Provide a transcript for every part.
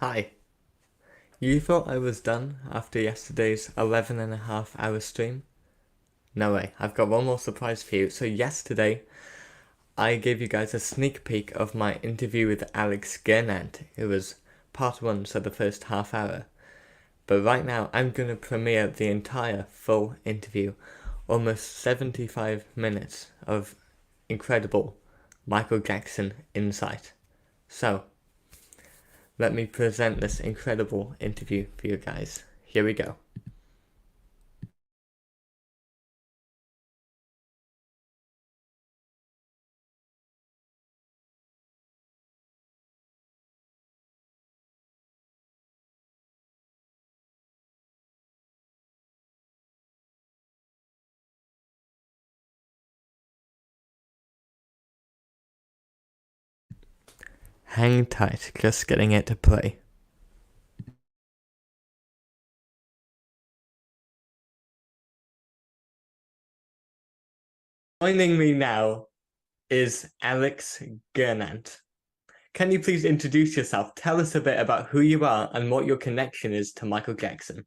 Hi. You thought I was done after yesterday's 11.5 hour stream? No way, I've got one more surprise for you. So yesterday, I gave you guys a sneak peek of my interview with Alex Gernandt. It was part one, so the first half hour. But right now, I'm going to premiere the entire full interview. Almost 75 minutes of incredible Michael Jackson insight. So, let me present this incredible interview for you guys. Here we go. Hang tight, just getting it to play. Joining me now is Alex Gernandt. Can you please introduce yourself? Tell us a bit about who you are and what your connection is to Michael Jackson.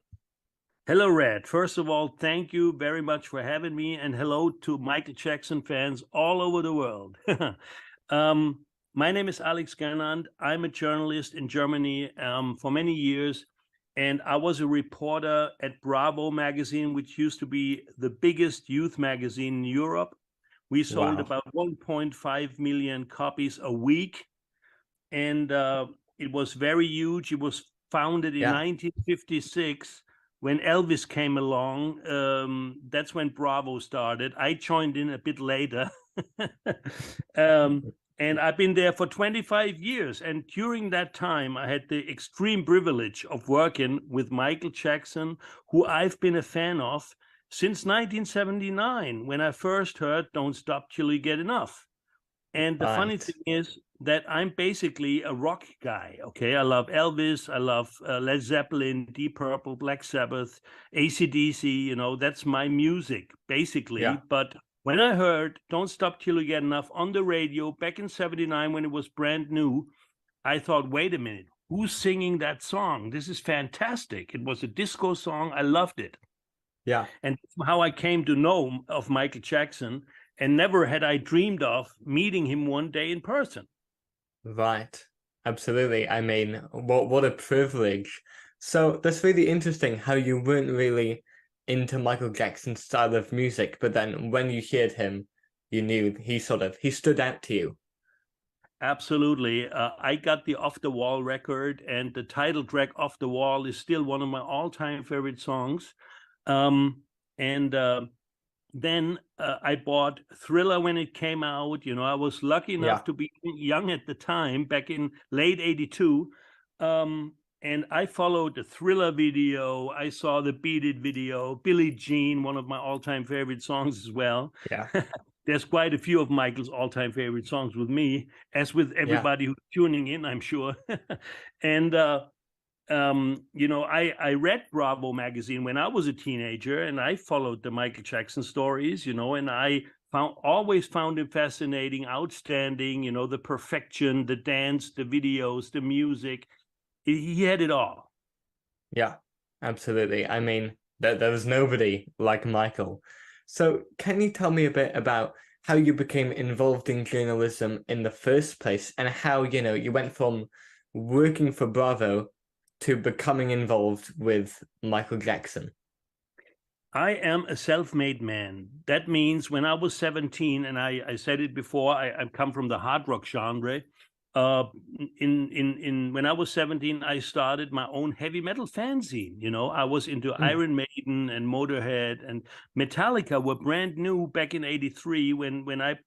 Hello, Red. First of all, thank you very much for having me, and hello to Michael Jackson fans all over the world. My name is Alex Gernandt. I'm a journalist in Germany for many years, and I was a reporter at Bravo magazine, which used to be the biggest youth magazine in Europe. We sold Wow. about 1.5 million copies a week, and it was very huge. It was founded in 1956 when Elvis came along. That's when Bravo started. I joined in a bit later. And I've been there for 25 years. And during that time, I had the extreme privilege of working with Michael Jackson, who I've been a fan of since 1979, when I first heard Don't Stop Till You Get Enough. And the funny thing is that I'm basically a rock guy, okay? I love Elvis, I love Led Zeppelin, Deep Purple, Black Sabbath, AC/DC, that's my music, basically. Yeah. But when I heard Don't Stop Till You Get Enough on the radio back in 79 when it was brand new, I thought, wait a minute, who's singing that song? This is fantastic. It was a disco song. I loved it. Yeah. And that's how I came to know of Michael Jackson. And never had I dreamed of meeting him one day in person. Right. Absolutely. I mean, what a privilege. So that's really interesting how you weren't really into Michael Jackson's style of music, but then when you heard him, you knew he stood out to you. Absolutely. I got the Off the Wall record, and the title track Off the Wall is still one of my all-time favorite songs. And then I bought Thriller when it came out. I was lucky enough to be young at the time, back in late 82. And I followed the Thriller video. I saw the Beat It video, Billie Jean, one of my all-time favorite songs as well. Yeah. There's quite a few of Michael's all-time favorite songs with me, as with everybody who's tuning in, I'm sure. And I read Bravo magazine when I was a teenager, and I followed the Michael Jackson stories, and I always found him fascinating, outstanding, the perfection, the dance, the videos, the music. He had it all. Yeah, absolutely. I mean, there was nobody like Michael. So can you tell me a bit about how you became involved in journalism in the first place and how, you went from working for Bravo to becoming involved with Michael Jackson? I am a self-made man. That means when I was 17, and I said it before, I come from the hard rock genre. When I was 17, I started my own heavy metal fanzine. I was into Iron Maiden and Motorhead, and Metallica were brand new back in '83 when I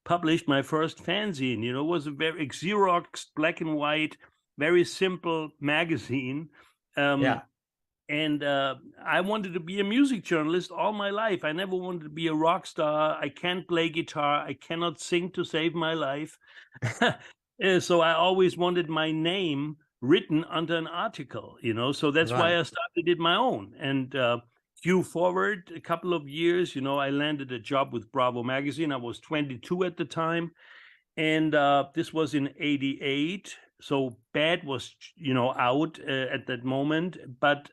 published my first fanzine. It was a very Xerox, black and white, very simple magazine. And I wanted to be a music journalist all my life. I never wanted to be a rock star. I can't play guitar. I cannot sing to save my life. So I always wanted my name written under an article, so that's why I started it my own. And cue forward a couple of years, I landed a job with Bravo magazine. I was 22 at the time. And this was in '88. so Bad was, out at that moment. But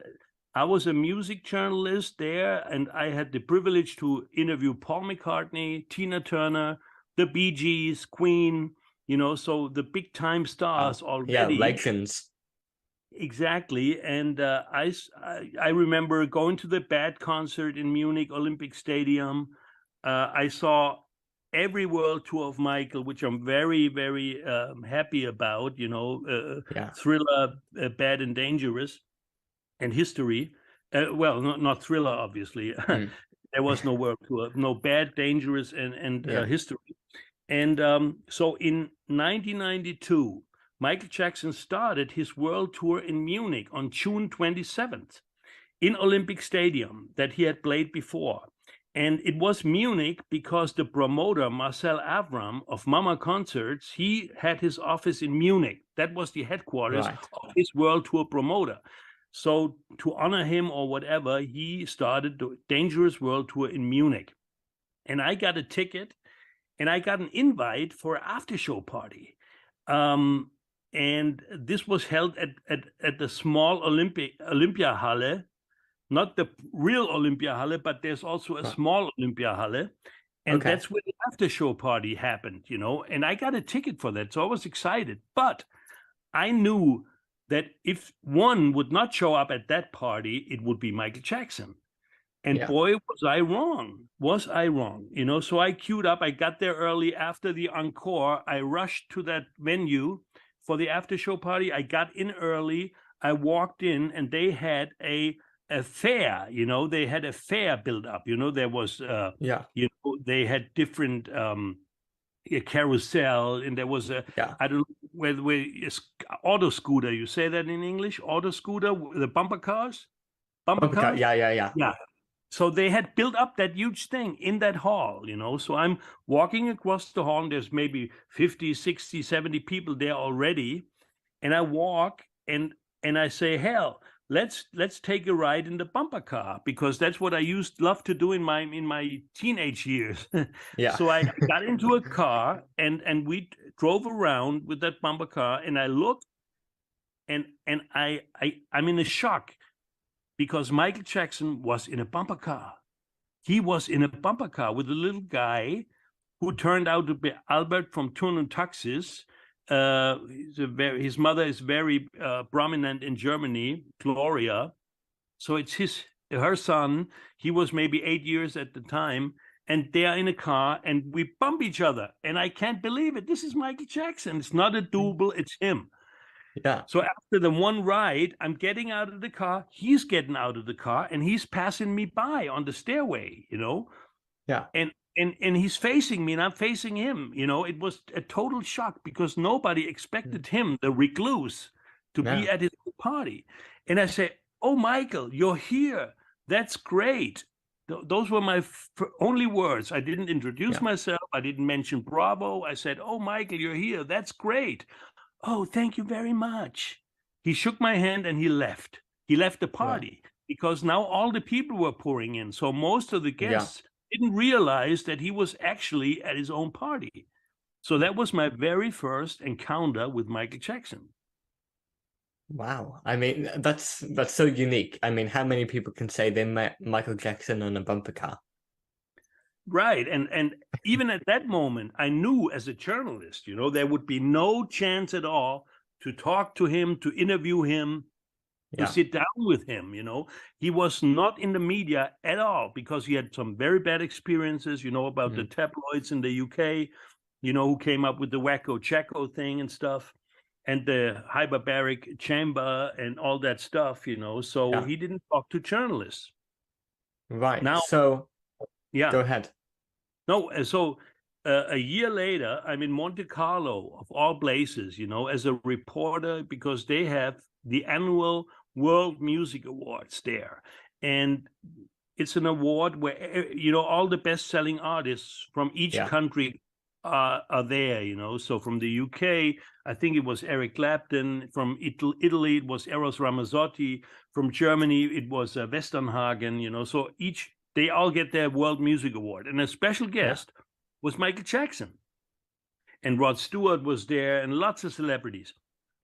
I was a music journalist there, and I had the privilege to interview Paul McCartney, Tina Turner, the Bee Gees, Queen, so the big time stars already. Yeah, legends. Exactly. And I remember going to the Bad concert in Munich Olympic Stadium. I saw every world tour of Michael, which I'm very, very happy about, Thriller, Bad and Dangerous, and History. Well, not Thriller, obviously. There was no world tour, no Bad, Dangerous, and History. And so in 1992, Michael Jackson started his world tour in Munich on June 27th in Olympic Stadium that he had played before. And it was Munich because the promoter, Marcel Avram of Mama Concerts, he had his office in Munich. That was the headquarters of his world tour promoter. So to honor him or whatever, he started the Dangerous World Tour in Munich. And I got a ticket and I got an invite for an after-show party. And this was held at the small Olympiahalle, not the real Olympiahalle, but there's also a small Olympiahalle. And that's where the after-show party happened, and I got a ticket for that. So I was excited. But I knew that if one would not show up at that party, it would be Michael Jackson. And boy, was I wrong. So I queued up. I got there early after the encore. I rushed to that venue for the after show party. I got in early. I walked in and they had a fair, they had a fair built up. There was, they had different a carousel, and there was I don't know where auto scooter. You say that in English? Auto scooter, the bumper cars? Bumper cars? Yeah. So they had built up that huge thing in that hall, So I'm walking across the hall, and there's maybe 50, 60, 70 people there already. And I walk and I say, hell, let's take a ride in the bumper car, because that's what I love to do in my teenage years. So I got into a car and we drove around with that bumper car, and I looked and I'm in a shock. Because Michael Jackson was in a bumper car. He was in a bumper car with a little guy who turned out to be Albert from Turn Taxis. His mother is very prominent in Germany, Gloria. So it's her son. He was maybe 8 years at the time. And they are in a car and we bump each other. And I can't believe it. This is Michael Jackson. It's not a double, it's him. Yeah. So after the one ride, I'm getting out of the car. He's getting out of the car, and he's passing me by on the stairway. Yeah. And he's facing me, and I'm facing him. It was a total shock because nobody expected him, the recluse, to be at his party. And I say, "Oh, Michael, you're here. That's great." Those were my only words. I didn't introduce myself. I didn't mention Bravo. I said, "Oh, Michael, you're here. That's great." "Oh, thank you very much." He shook my hand and he left. He left the party because now all the people were pouring in. So most of the guests didn't realize that he was actually at his own party. So that was my very first encounter with Michael Jackson. Wow. I mean, that's so unique. I mean, how many people can say they met Michael Jackson on a bumper car? Right. And even at that moment, I knew as a journalist, there would be no chance at all to talk to him, to interview him, to sit down with him. He was not in the media at all because he had some very bad experiences, about the tabloids in the UK, who came up with the wacko Jacko thing and stuff, and the hyperbaric chamber and all that stuff, So he didn't talk to journalists. Right. Now, so go ahead. No, so a year later, I'm in Monte Carlo, of all places, as a reporter, because they have the annual World Music Awards there. And it's an award where, all the best-selling artists from each country are there, So from the UK, I think it was Eric Clapton. From Italy, it was Eros Ramazzotti. From Germany, it was Westernhagen, So they all get their World Music Award. And a special guest was Michael Jackson. And Rod Stewart was there and lots of celebrities.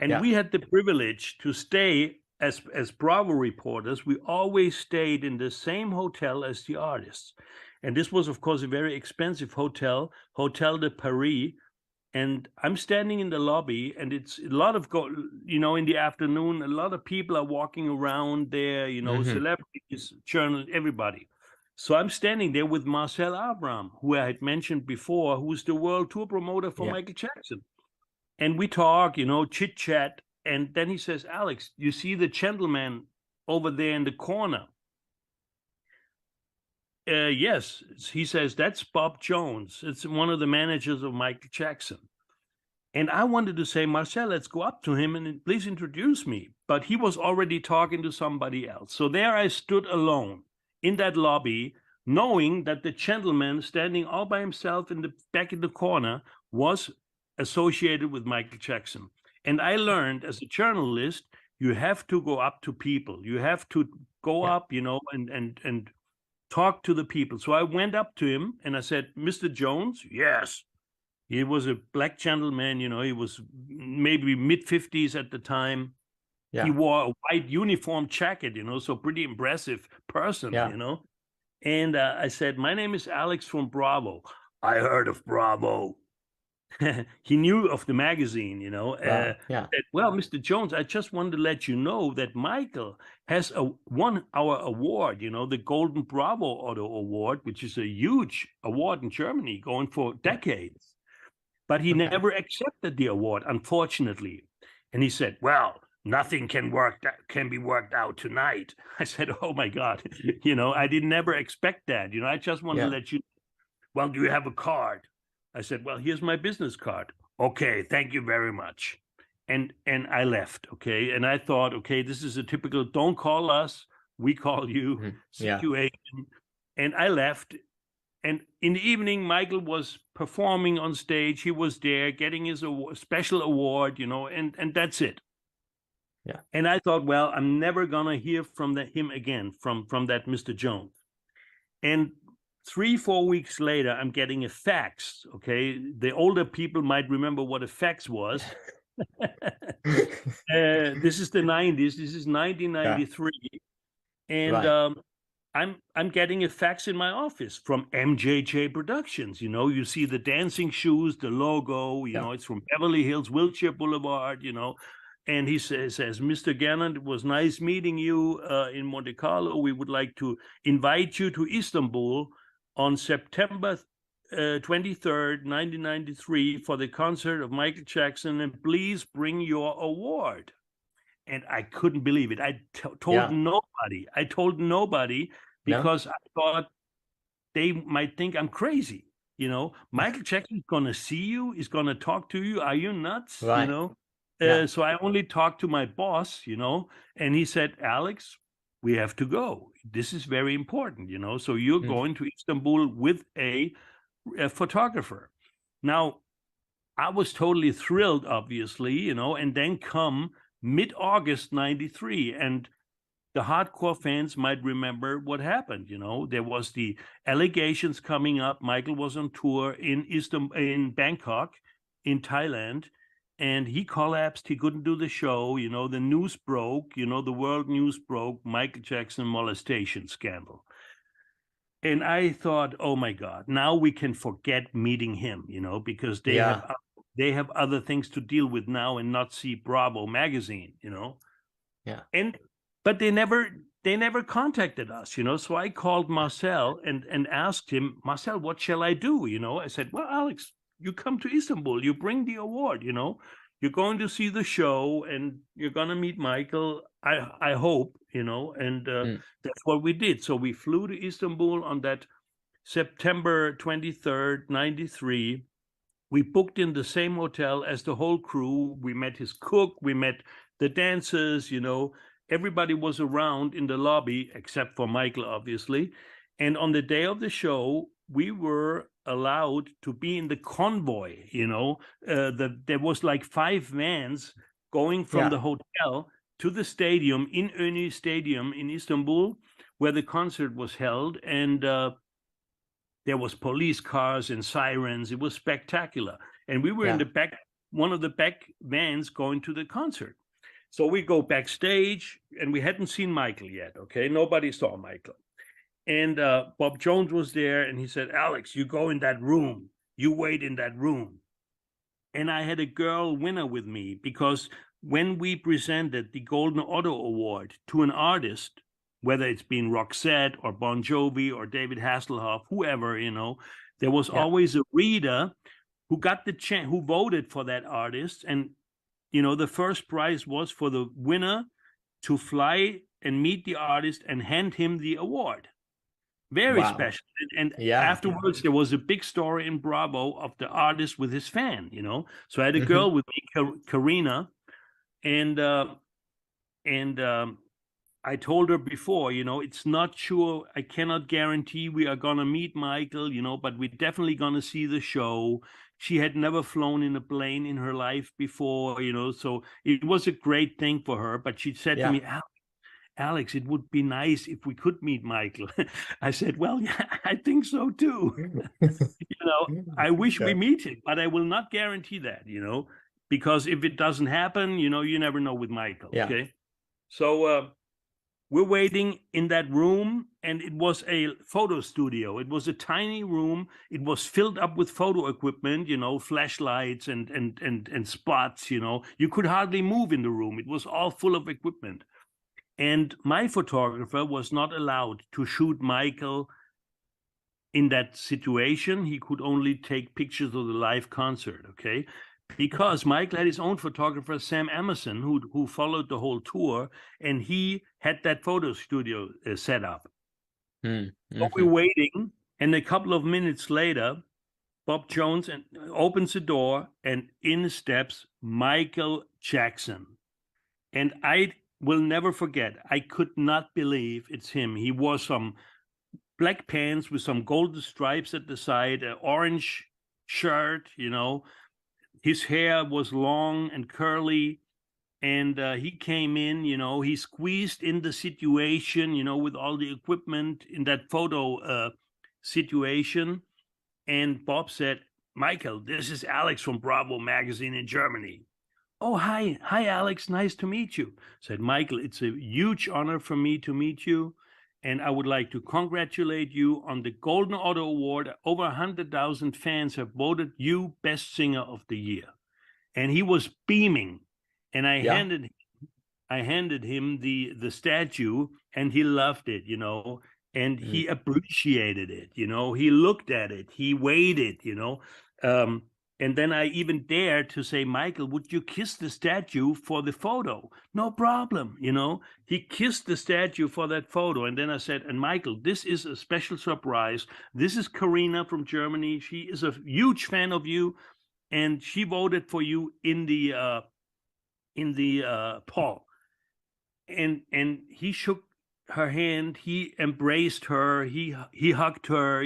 And we had the privilege to stay as Bravo reporters. We always stayed in the same hotel as the artists. And this was, of course, a very expensive hotel, Hotel de Paris. And I'm standing in the lobby, and it's a lot of, in the afternoon, a lot of people are walking around there, celebrities, journalists, everybody. So I'm standing there with Marcel Abraham, who I had mentioned before, who's the world tour promoter for Michael Jackson. And we talk, chit chat. And then he says, Alex, you see the gentleman over there in the corner? Yes. He says, that's Bob Jones. It's one of the managers of Michael Jackson. And I wanted to say, Marcel, let's go up to him and please introduce me. But he was already talking to somebody else. So there I stood alone in that lobby, knowing that the gentleman standing all by himself back in the corner was associated with Michael Jackson. And I learned as a journalist, you have to go up to people. You have to go up, and talk to the people. So I went up to him and I said, Mr. Jones? Yes. He was a black gentleman, he was maybe mid-50s at the time. Yeah. He wore a white uniform jacket, so pretty impressive person, And I said, my name is Alex from Bravo. I heard of Bravo. He knew of the magazine, Said, well, Mr. Jones, I just wanted to let you know that Michael has won our award, the Golden Bravo Auto Award, which is a huge award in Germany going for decades. But he never accepted the award, unfortunately. And he said, well, nothing can be worked out tonight. I said, oh, my God, I did never expect that. I just wanted to let you know. Well, do you have a card? I said, well, here's my business card. Okay, thank you very much. And I left, okay? And I thought, okay, this is a typical don't call us, we call you situation. And I left. And in the evening, Michael was performing on stage. He was there getting his special award, and that's it. Yeah. And I thought, well, I'm never going to hear from him again, from that Mr. Jones. And 3-4 weeks later, I'm getting a fax, okay? The older people might remember what a fax was. This is the 90s. This is 1993. And I'm getting a fax in my office from MJJ Productions. You see the dancing shoes, the logo, it's from Beverly Hills, Wilshire Boulevard, And he says, Mr. Gernandt, it was nice meeting you in Monte Carlo. We would like to invite you to Istanbul on September 23rd, 1993, for the concert of Michael Jackson, and please bring your award. And I couldn't believe it. I told nobody. I told nobody because I thought they might think I'm crazy. Michael Jackson is going to see you. He's going to talk to you. Are you nuts? Right. So I only talked to my boss, and he said, Alex, we have to go. This is very important, So you're going to Istanbul with a photographer. Now, I was totally thrilled, obviously, and then come mid-August 93, and the hardcore fans might remember what happened. There was the allegations coming up. Michael was on tour in Bangkok, in Thailand, and he collapsed. He couldn't do the show. The news broke. The world news broke. Michael Jackson molestation scandal. And I thought, oh my God, now we can forget meeting him. Because they have other things to deal with now and not see Bravo magazine. But they never contacted us. So I called Marcel and asked him, Marcel, what shall I do? I said, well, Alex, you come to Istanbul, you bring the award, you're going to see the show and you're going to meet Michael, I hope, and that's what we did. So we flew to Istanbul on that September 23rd, 93. We booked in the same hotel as the whole crew. We met his cook, we met the dancers, everybody was around in the lobby except for Michael, obviously. And on the day of the show, we were allowed to be in the convoy, there was like 5 vans going from the hotel to the stadium, in Önü Stadium in Istanbul, where the concert was held. And there was police cars and sirens. It was spectacular. And we were in the back one of the back vans going to the concert. So we go backstage, and we hadn't seen Michael yet. Okay, nobody saw Michael. And Bob Jones was there, and he said, "Alex, you go in that room. You wait in that room." And I had a girl winner with me, because when we presented the Golden Auto Award to an artist, whether it's been Roxette or Bon Jovi or David Hasselhoff, whoever, there was always a reader who got the chance, who voted for that artist. And, the first prize was for the winner to fly and meet the artist and hand him the award. Very special. And afterwards, there was a big story in Bravo of the artist with his fan, So I had a girl with me, Karina, and I told her before, it's not sure. I cannot guarantee we are going to meet Michael, but we're definitely going to see the show. She had never flown in a plane in her life before, so it was a great thing for her. But she said to me, "Alex, it would be nice if we could meet Michael." I said, "Well, yeah, I think so too." I wish we meet him, but I will not guarantee that, because if it doesn't happen, you never know with Michael. Okay. So we're waiting in that room, and it was a photo studio. It was a tiny room. It was filled up with photo equipment, flashlights and spots, You could hardly move in the room. It was all full of equipment. And my photographer was not allowed to shoot Michael in that situation. He could only take pictures of the live concert, okay? Because Michael had his own photographer, Sam Emerson, who followed the whole tour, and he had that photo studio set up. So we're waiting, and a couple of minutes later, Bob Jones opens the door, and in steps Michael Jackson. And I will never forget, I could not believe it's him. He wore some black pants with some golden stripes at the side, an orange shirt, His hair was long and curly, and he came in, he squeezed in the situation, with all the equipment in that photo situation. And Bob said, "Michael, this is Alex from Bravo magazine in Germany." "Oh, hi, Alex, nice to meet you," said Michael. "It's a huge honor for me to meet you. And I would like to congratulate you on the Golden Auto Award. Over 100,000 fans have voted you Best Singer of the Year." And he was beaming. And I handed him the statue, and he loved it, and he appreciated it, He looked at it, he waited, and then I even dared to say, "Michael, would you kiss the statue for the photo?" "No problem." He kissed the statue for that photo. And then I said, "And Michael, this is a special surprise. This is Karina from Germany. She is a huge fan of you, and she voted for you in the poll." And he shook her hand. He embraced her. He hugged her,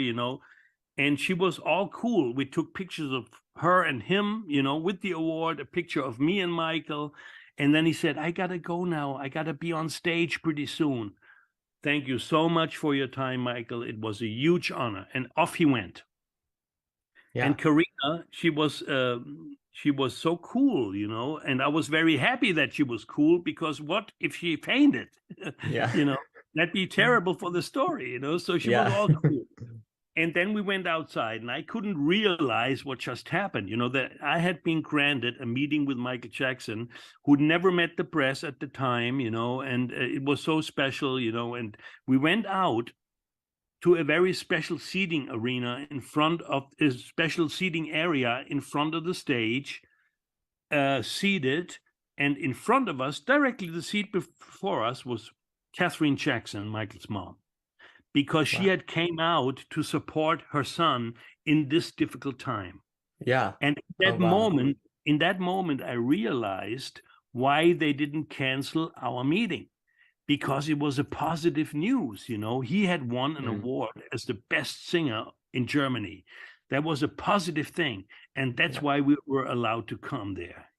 and she was all cool. We took pictures of her and him, with the award, a picture of me and Michael. And then he said, "I got to go now. I got to be on stage pretty soon. Thank you so much for your time, Michael. It was a huge honor." And off he went. And Karina, she was so cool, and I was very happy that she was cool, because what if she fainted? That'd be terrible for the story, So she was all cool. And then we went outside, and I couldn't realize what just happened, that I had been granted a meeting with Michael Jackson, who'd never met the press at the time, and it was so special, and we went out to a very special seating arena in front of a special seating area in front of the stage, seated, and in front of us, directly the seat before us, was Catherine Jackson, Michael's mom, because she had came out to support her son in this difficult time. And in that moment, I realized why they didn't cancel our meeting, because it was a positive news. He had won an award as the best singer in Germany. That was a positive thing, and that's why we were allowed to come there.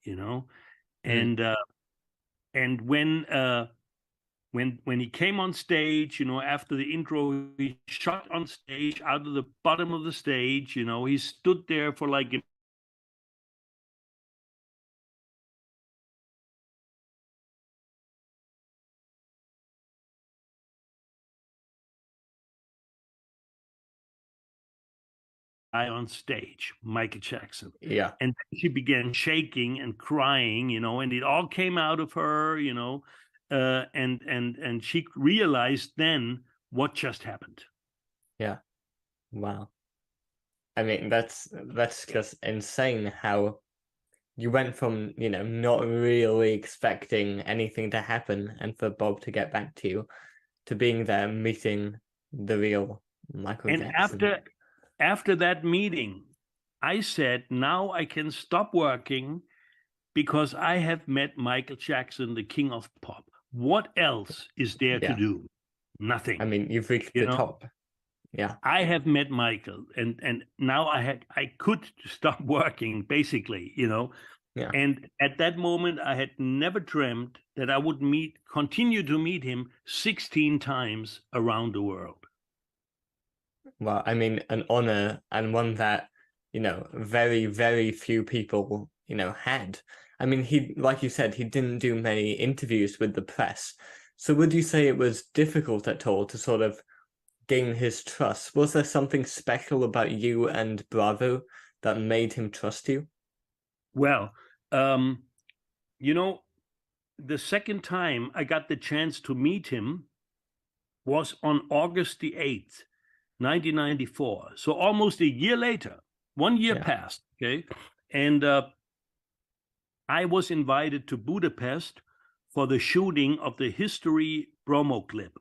And when he came on stage, after the intro, he shot on stage out of the bottom of the stage. He stood there for like guy on stage, Michael Jackson. Yeah. And she began shaking and crying, you know, and it all came out of her, you know, and she realized then what just happened. Yeah. Wow. I mean, that's just insane how you went from, you know, not really expecting anything to happen and for Bob to get back to you, to being there meeting the real Michael And Jackson. after that meeting, I said, now I can stop working because I have met Michael Jackson, the king of pop. What else is there to do? Nothing. I mean, you've reached the top. Yeah. I have met Michael, and now I could stop working, basically, you know. Yeah. And at that moment, I had never dreamt that I would continue to meet him 16 times around the world. Well, I mean, an honor, and one that, you know, very, very few people, you know, had. I mean, he, like you said, he didn't do many interviews with the press. So would you say it was difficult at all to sort of gain his trust? Was there something special about you and Bravo that made him trust you? Well, you know, the second time I got the chance to meet him was on August the 8th, 1994. So almost a year later, 1 year passed, okay? And I was invited to Budapest for the shooting of the history promo clip.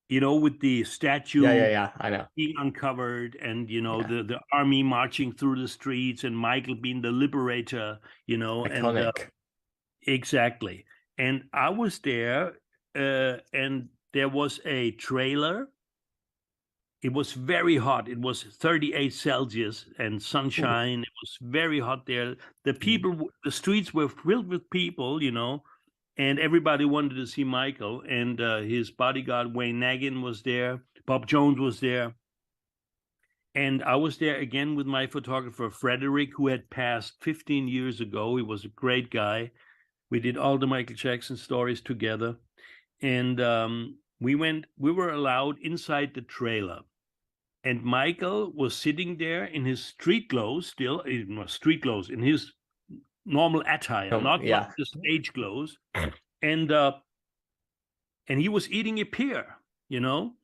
You know, with the statue I know. being uncovered, and, you know, the army marching through the streets and Michael being the liberator, you know. Iconic. And exactly. And I was there, and there was a trailer. It was very hot. It was 38 Celsius and sunshine. Ooh. It was very hot there. The people, the streets were filled with people, you know, and everybody wanted to see Michael. And his bodyguard, Wayne Nagin, was there. Bob Jones was there. And I was there again with my photographer, Frederick, who had passed 15 years ago. He was a great guy. We did all the Michael Jackson stories together. And we were allowed inside the trailer. And Michael was sitting there in his street clothes, still, street clothes, in his normal attire, not like the stage clothes. And he was eating a pear, you know,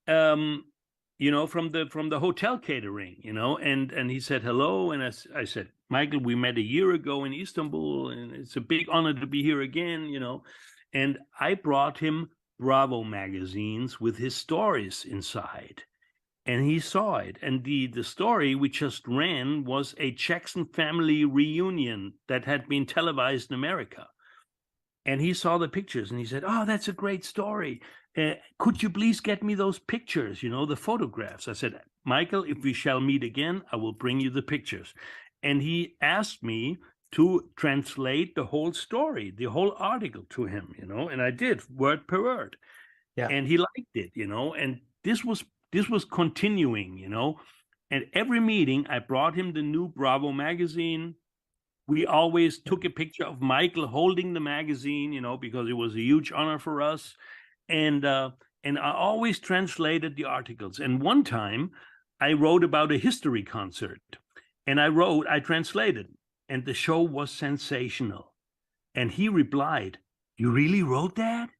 from the hotel catering, you know, and he said hello, and I said, Michael, we met a year ago in Istanbul, and it's a big honor to be here again, you know. And I brought him Bravo magazines with his stories inside. And he saw it. And the story we just ran was a Jackson family reunion that had been televised in America. And he saw the pictures and he said, oh, that's a great story. Could you please get me those pictures, you know, the photographs? I said, Michael, if we shall meet again, I will bring you the pictures. And he asked me to translate the whole story, the whole article to him, you know, and I did, word per word. Yeah. And he liked it, you know, and this was continuing, you know. At every meeting, I brought him the new Bravo magazine. We always took a picture of Michael holding the magazine, you know, because it was a huge honor for us. And I always translated the articles. And one time I wrote about a history concert, and I translated, and the show was sensational. And he replied, you really wrote that?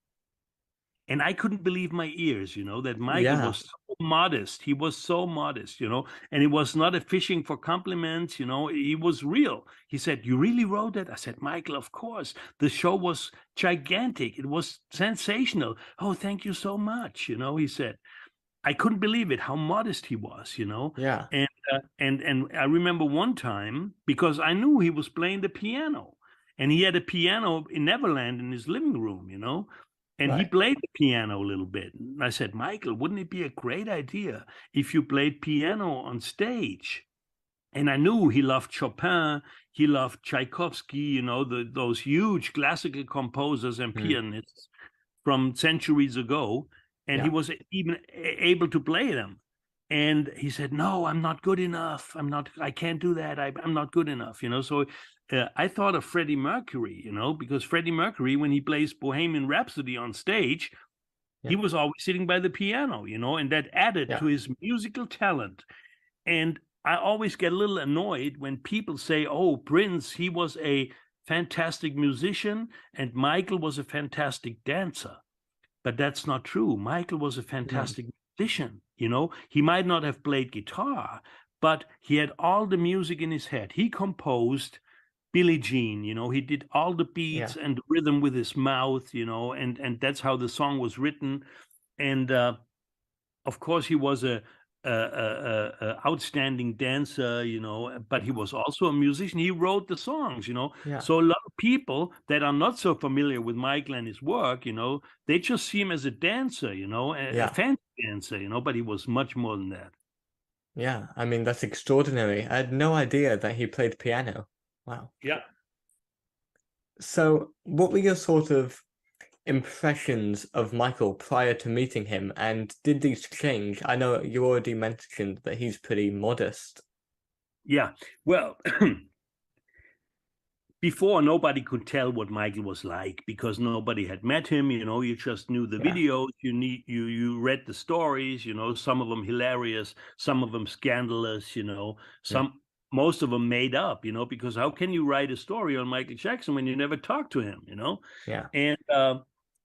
And I couldn't believe my ears, you know, that Michael was so modest. He was so modest, you know, and he was not a fishing for compliments, you know, he was real. He said, you really wrote that? I said, Michael, of course. The show was gigantic. It was sensational. Oh, thank you so much. You know, he said. I couldn't believe it, how modest he was, you know. Yeah. And I remember one time, because I knew he was playing the piano, and he had a piano in Neverland in his living room, you know. And he played the piano a little bit. And I said, Michael, wouldn't it be a great idea if you played piano on stage? And I knew he loved Chopin, he loved Tchaikovsky, you know, those huge classical composers and pianists from centuries ago. And he was even able to play them. And he said, no, I'm not good enough. I can't do that. I'm not good enough, you know. So I thought of Freddie Mercury, you know, because Freddie Mercury, when he plays Bohemian Rhapsody on stage, he was always sitting by the piano, you know, and that added to his musical talent. And I always get a little annoyed when people say, oh, Prince, he was a fantastic musician and Michael was a fantastic dancer. But that's not true. Michael was a fantastic musician. You know, he might not have played guitar, but he had all the music in his head. He composed Billie Jean, you know, he did all the beats and the rhythm with his mouth, you know, and that's how the song was written. And of course, he was a outstanding dancer, you know, but he was also a musician. He wrote the songs, you know. So a lot of people that are not so familiar with Michael and his work, you know, they just see him as a dancer, you know, a fancy dancer, you know, but he was much more than that. Yeah, I mean, that's extraordinary. I had no idea that he played piano. Wow. Yeah. So, what were your sort of impressions of Michael prior to meeting him, and did these change? I know you already mentioned that he's pretty modest. Yeah, well, before nobody could tell what Michael was like because nobody had met him. You know, you just knew the videos. You read the stories. You know, some of them hilarious, some of them scandalous. You know, most of them made up. You know, because how can you write a story on Michael Jackson when you never talked to him? You know, and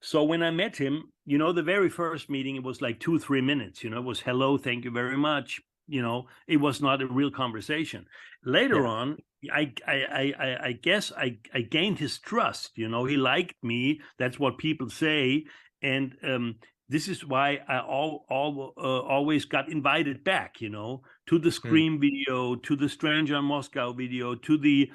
so when I met him, you know, the very first meeting, it was like 2-3 minutes. You know, it was hello, thank you very much. You know, it was not a real conversation. Later on, I guess I gained his trust. You know, he liked me. That's what people say, and this is why I always got invited back. You know, to the Scream video, to the Stranger in Moscow video, to the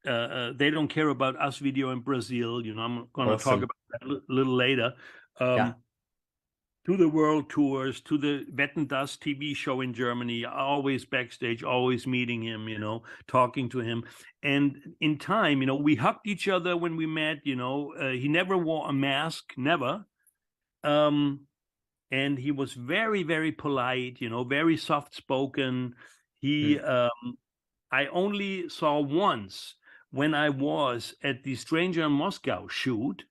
They Don't Care About Us video in Brazil. You know, I'm going to talk about that a little later. To the world tours, to the Wetten das TV show in Germany, always backstage, always meeting him, you know, talking to him. And in time, you know, we hugged each other when we met, you know, he never wore a mask, never. And he was very, very polite, you know, very soft-spoken. He, I only saw once when I was at the Stranger in Moscow shoot,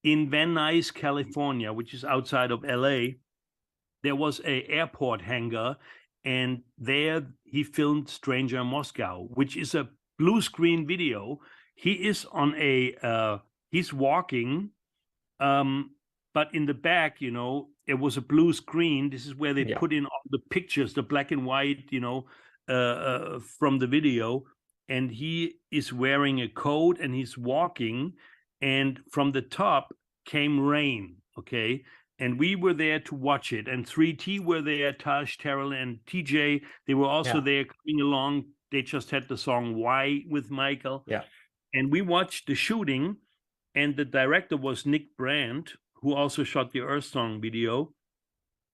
in Van Nuys, California, which is outside of LA, there was an airport hangar, and there he filmed Stranger in Moscow, which is a blue screen video. He is on he's walking, but in the back, you know, it was a blue screen. This is where they put in all the pictures, the black and white, you know, from the video. And he is wearing a coat and he's walking. And from the top came rain, okay? And we were there to watch it. And 3T were there, Taj, Terrell, and TJ. They were also there coming along. They just had the song Why with Michael. And we watched the shooting. And the director was Nick Brandt, who also shot the Earth Song video.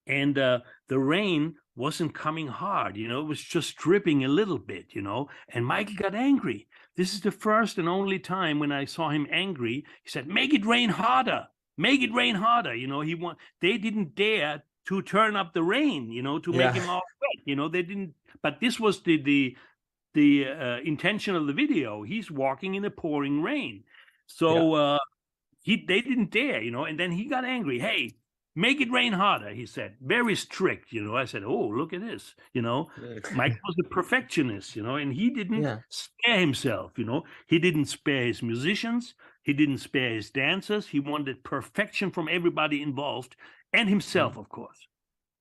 And the rain wasn't coming hard, you know, it was just dripping a little bit, you know, and Michael got angry. This is the first and only time when I saw him angry. He said, make it rain harder, make it rain harder. You know, they didn't dare to turn up the rain, you know, to make him all wet, you know, they didn't, but this was the intention of the video. He's walking in the pouring rain. So they didn't dare, you know, and then he got angry. Hey, make it rain harder, he said. Very strict, you know. I said, oh, look at this, you know. Mike was a perfectionist, you know, and he didn't spare himself, you know. He didn't spare his musicians. He didn't spare his dancers. He wanted perfection from everybody involved and himself, of course.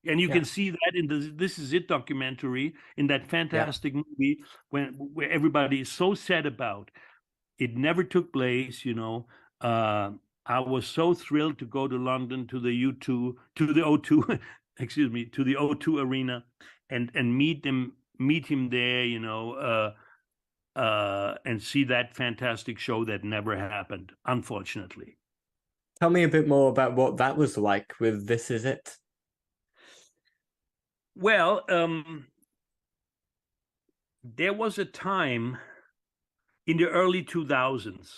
And you can see that in the This Is It documentary, in that fantastic movie where everybody is so sad about. It never took place, you know. I was so thrilled to go to London to the U2, to the O2, excuse me, to the O2 arena, and meet him there, you know, and see that fantastic show that never happened, unfortunately. Tell me a bit more about what that was like with This Is It. Well, there was a time in the early 2000s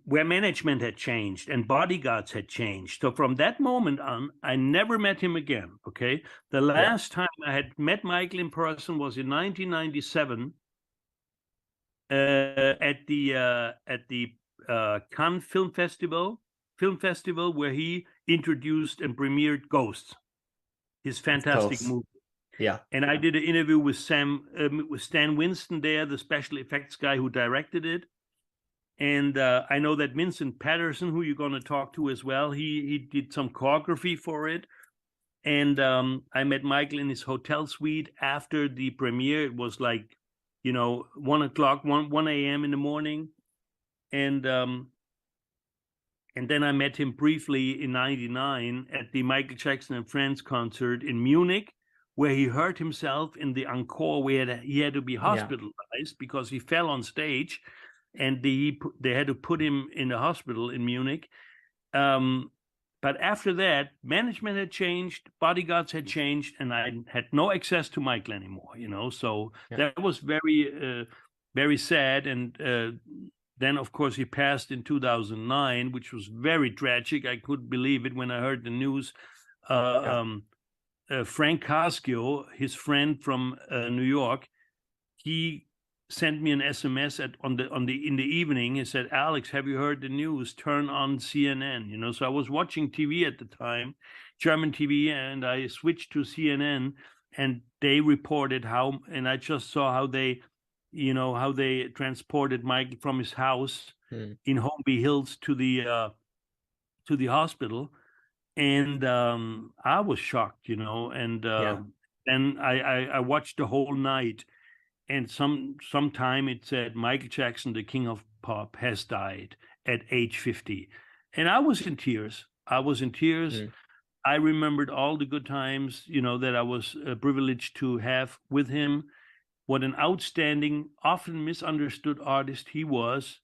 where management had changed and bodyguards had changed. So from that moment on, I never met him again, okay? The last time I had met Michael in person was in 1997 at the Cannes Film Festival, where he introduced and premiered Ghosts. his fantastic movie. Yeah. And I did an interview with Stan Winston there, the special effects guy who directed it. And I know that Vincent Patterson, who you're going to talk to as well, he did some choreography for it. And I met Michael in his hotel suite after the premiere. It was like, 1 o'clock, 1 a.m. in the morning. And then I met him briefly in 99 at the Michael Jackson and Friends concert in Munich, where he hurt himself in the encore, where he had to be hospitalized because he fell on stage, and they had to put him in the hospital in Munich. But after that, management had changed, bodyguards had changed, and I had no access to Michael anymore, So that was very, very sad. And then, of course, he passed in 2009, which was very tragic. I couldn't believe it when I heard the news. Franck Cascio, his friend from New York, he sent me an SMS in the evening. He said, "Alex, have you heard the news? Turn on CNN." So I was watching TV at the time, German TV, and I switched to CNN, and they reported and I just saw how they transported Mike from his house in Holmby Hills to the hospital. And I was shocked, and then I watched the whole night. And sometime it said Michael Jackson, the king of pop, has died at age 50. And I was in tears. I remembered all the good times, that I was privileged to have with him. What an outstanding, often misunderstood artist he was.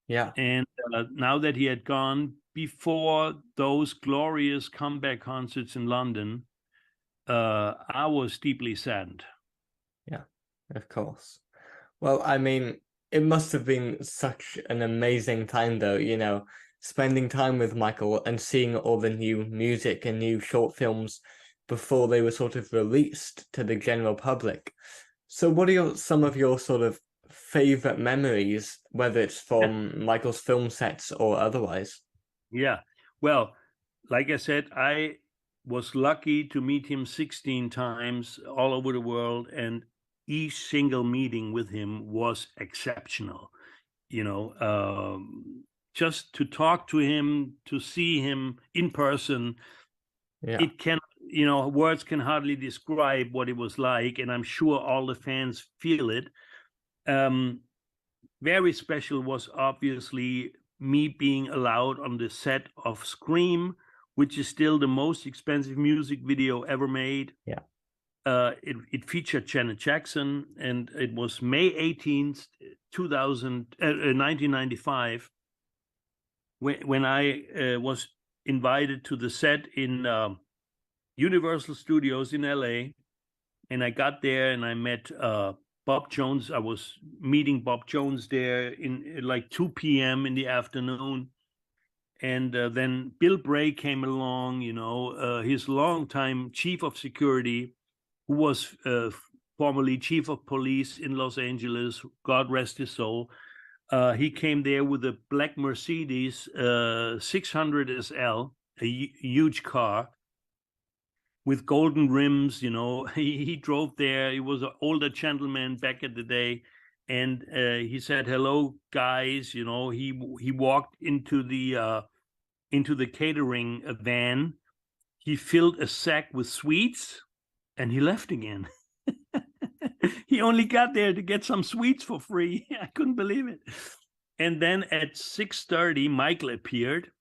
Yeah. And now that he had gone, before those glorious comeback concerts in London, I was deeply saddened. Yeah. Of course. Well, I mean, it must have been such an amazing time, though, spending time with Michael and seeing all the new music and new short films before they were sort of released to the general public. So what are some of your sort of favorite memories, whether it's from Michael's film sets or otherwise? Yeah. Well, like I said, I was lucky to meet him 16 times all over the world, and each single meeting with him was exceptional. Just to talk to him, to see him in person, it can, words can hardly describe what it was like, and I'm sure all the fans feel it. Very special was obviously me being allowed on the set of Scream, which is still the most expensive music video ever made. Yeah. It featured Janet Jackson, and it was May 18th, 1995, when I was invited to the set in Universal Studios in LA. And I got there and I met Bob Jones. I was meeting Bob Jones there in like 2 p.m. in the afternoon. And then Bill Bray came along, his longtime chief of security, who was formerly chief of police in Los Angeles, God rest his soul. He came there with a black Mercedes 600 SL, a huge car with golden rims. He drove there. He was an older gentleman back in the day. And he said, "Hello, guys." He walked into the catering van. He filled a sack with sweets, and he left again. He only got there to get some sweets for free. I couldn't believe it. And then at 6:30, Michael appeared.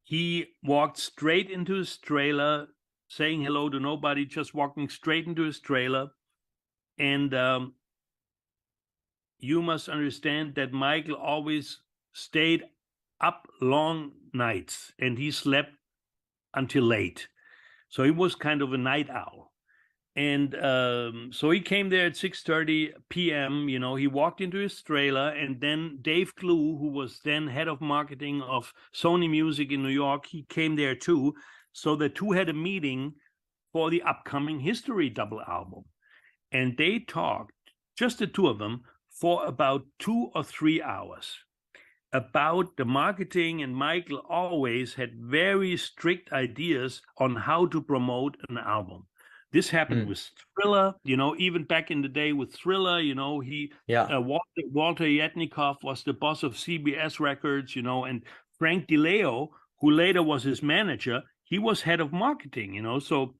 He walked straight into his trailer, saying hello to nobody, just walking straight into his trailer. And you must understand that Michael always stayed up long nights, and he slept until late. So he was kind of a night owl. And so he came there at 6:30 p.m. He walked into his trailer, and then Dave Glue, who was then head of marketing of Sony Music in New York, he came there too. So the two had a meeting for the upcoming History double album. And they talked, just the two of them, for about 2 or 3 hours. about the marketing, and Michael always had very strict ideas on how to promote an album. This happened with Thriller, even back in the day with Thriller, Walter Yetnikoff was the boss of CBS Records, and Frank DeLeo, who later was his manager, he was head of marketing, so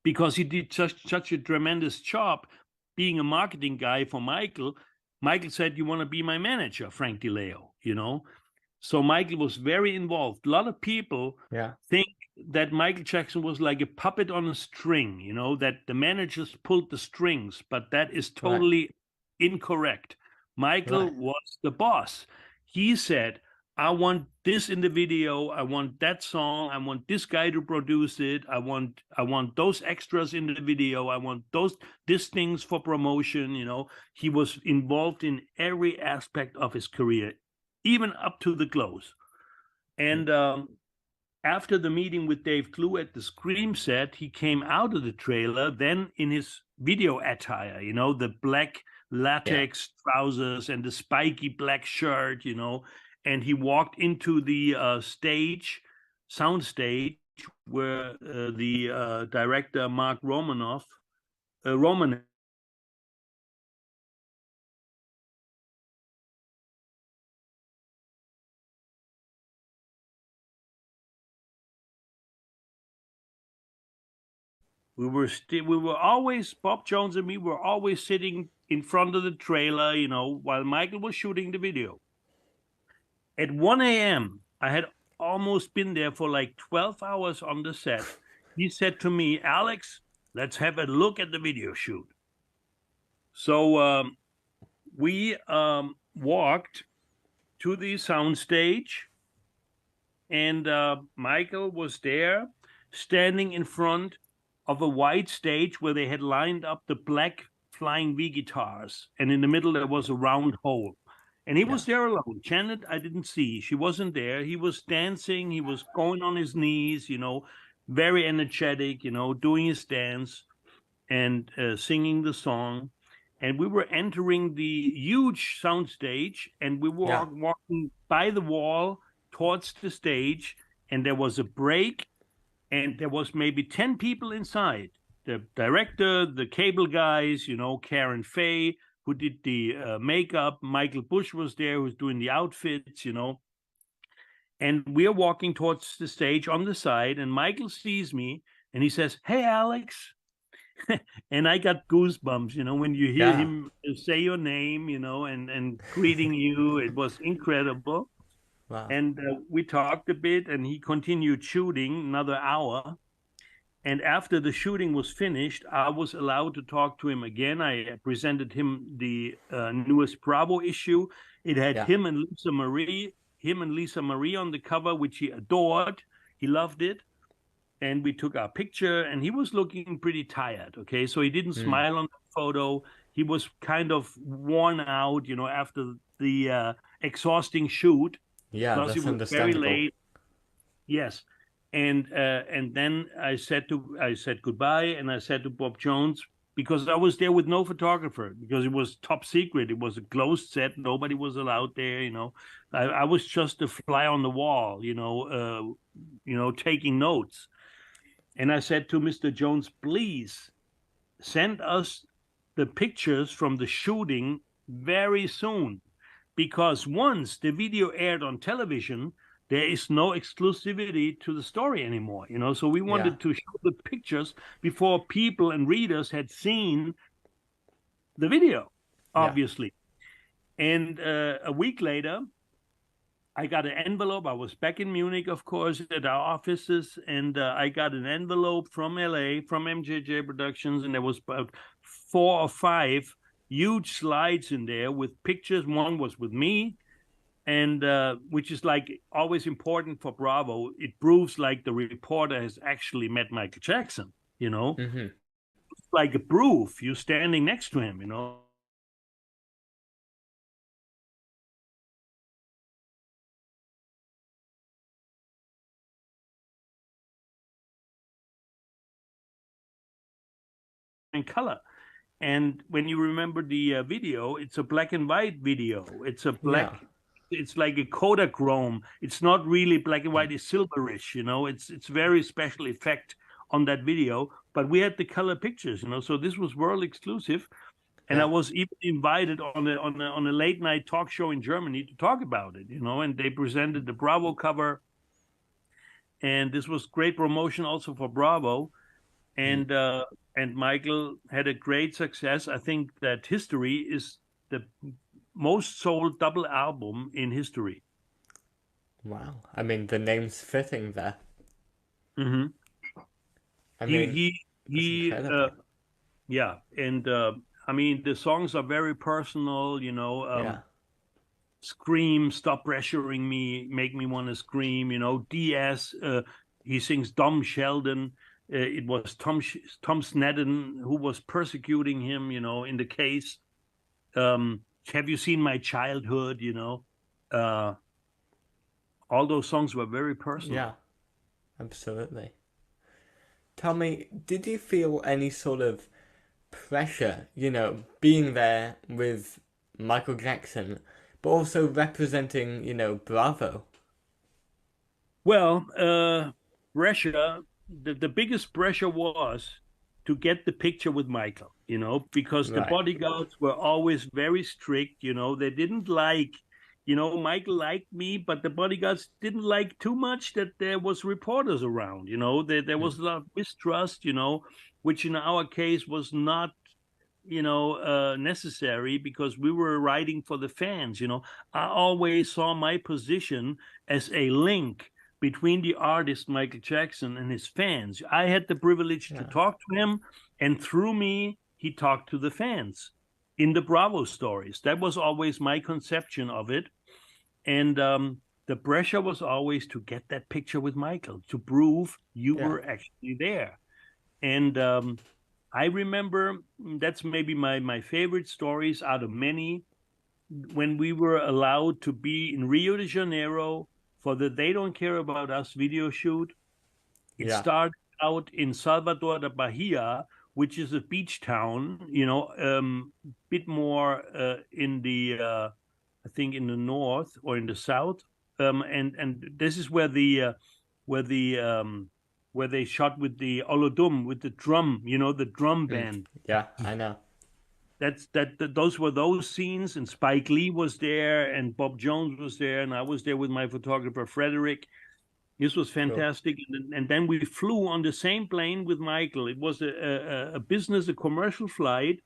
because he did such a tremendous job being a marketing guy for Michael said, "You want to be my manager, Frank DeLeo?" So Michael was very involved. A lot of people think that Michael Jackson was like a puppet on a string, that the managers pulled the strings, but that is totally incorrect. Michael was the boss. He said, "I want this in the video. I want that song. I want this guy to produce it. I want those extras in the video. I want these things for promotion." He was involved in every aspect of his career, even up to the close. And after the meeting with Dave Clue at the Scream set, he came out of the trailer then in his video attire, the black latex trousers and the spiky black shirt, and he walked into the sound stage, where the director Mark Romanov we were always, Bob Jones and me were always sitting in front of the trailer, while Michael was shooting the video. At 1 a.m., I had almost been there for like 12 hours on the set. He said to me, "Alex, let's have a look at the video shoot." So we walked to the sound stage, and Michael was there standing in front of a white stage where they had lined up the black Flying V guitars, and in the middle there was a round hole. And he was there alone. Janet, I didn't see. She wasn't there. He was dancing. He was going on his knees, very energetic, doing his dance and singing the song. And we were entering the huge sound stage, and we were walking by the wall towards the stage, and there was a break, and there was maybe 10 people inside. The director, the cable guys, Karen Fay, who did the makeup. Michael Bush was there, who was doing the outfits, And we're walking towards the stage on the side, and Michael sees me, and he says, "Hey, Alex." And I got goosebumps, when you hear him say your name, and greeting you. It was incredible. Wow. And we talked a bit, and he continued shooting another hour. And after the shooting was finished, I was allowed to talk to him again. I presented him the newest Bravo issue. It had him and Lisa Marie on the cover, which he adored. He loved it. And we took our picture, and he was looking pretty tired, okay? So he didn't smile on the photo. He was kind of worn out, after the exhausting shoot. Yeah, that's it was understandable. Very late. Yes. And then I said goodbye, and I said to Bob Jones, because I was there with no photographer, because it was top secret. It was a closed set. Nobody was allowed there, I was just a fly on the wall, taking notes. And I said to Mr. Jones, "Please send us the pictures from the shooting very soon, because once the video aired on television, there is no exclusivity to the story anymore, So we wanted to show the pictures before people and readers had seen the video, obviously. And a week later, I got an envelope. I was back in Munich, of course, at our offices, and I got an envelope from LA, from MJJ Productions, and there was about 4 or 5 huge slides in there with pictures. One was with me, and which is like always important for Bravo. It proves like the reporter has actually met Michael Jackson, It's like a proof. You're standing next to him, in color. And when you remember the video, it's a black and white video. It's a black it's like a Kodachrome. It's not really black and white. It's silverish. It's very special effect on that video. But we had the color pictures. So this was world exclusive. And I was even invited on a late night talk show in Germany to talk about it, and they presented the Bravo cover. And this was great promotion also for Bravo. And Michael had a great success. I think that History is the most sold double album in history. Wow. I mean, the name's fitting there. Mm-hmm. I mean, yeah. And I mean, the songs are very personal, Scream, Stop Pressuring Me, Make Me Want to Scream, DS, he sings Dom Sheldon. It was Tom Snedden who was persecuting him, in the case. Have You Seen My Childhood, all those songs were very personal. Yeah, absolutely. Tell me, did you feel any sort of pressure, being there with Michael Jackson, but also representing, Bravo? Well, pressure, the biggest pressure was to get the picture with Michael, because the bodyguards were always very strict, they didn't like, Michael liked me, but the bodyguards didn't like too much that there was reporters around, there was a lot of mistrust, which in our case was not, necessary because we were writing for the fans, I always saw my position as a link between the artist Michael Jackson and his fans. I had the privilege to talk to him, and through me, he talked to the fans in the Bravo stories. That was always my conception of it. And the pressure was always to get that picture with Michael, to prove you were actually there. And I remember, that's maybe my favorite stories out of many, when we were allowed to be in Rio de Janeiro for the They Don't Care About Us video shoot. It started out in Salvador de Bahia, which is a beach town, bit more in the, I think in the north or in the south. And this is where they shot with the Olodum, with the drum, the drum band. Yeah, I know. Those were those scenes, and Spike Lee was there, and Bob Jones was there, and I was there with my photographer Frederick. This was fantastic. Cool. And then we flew on the same plane with Michael. It was a commercial flight.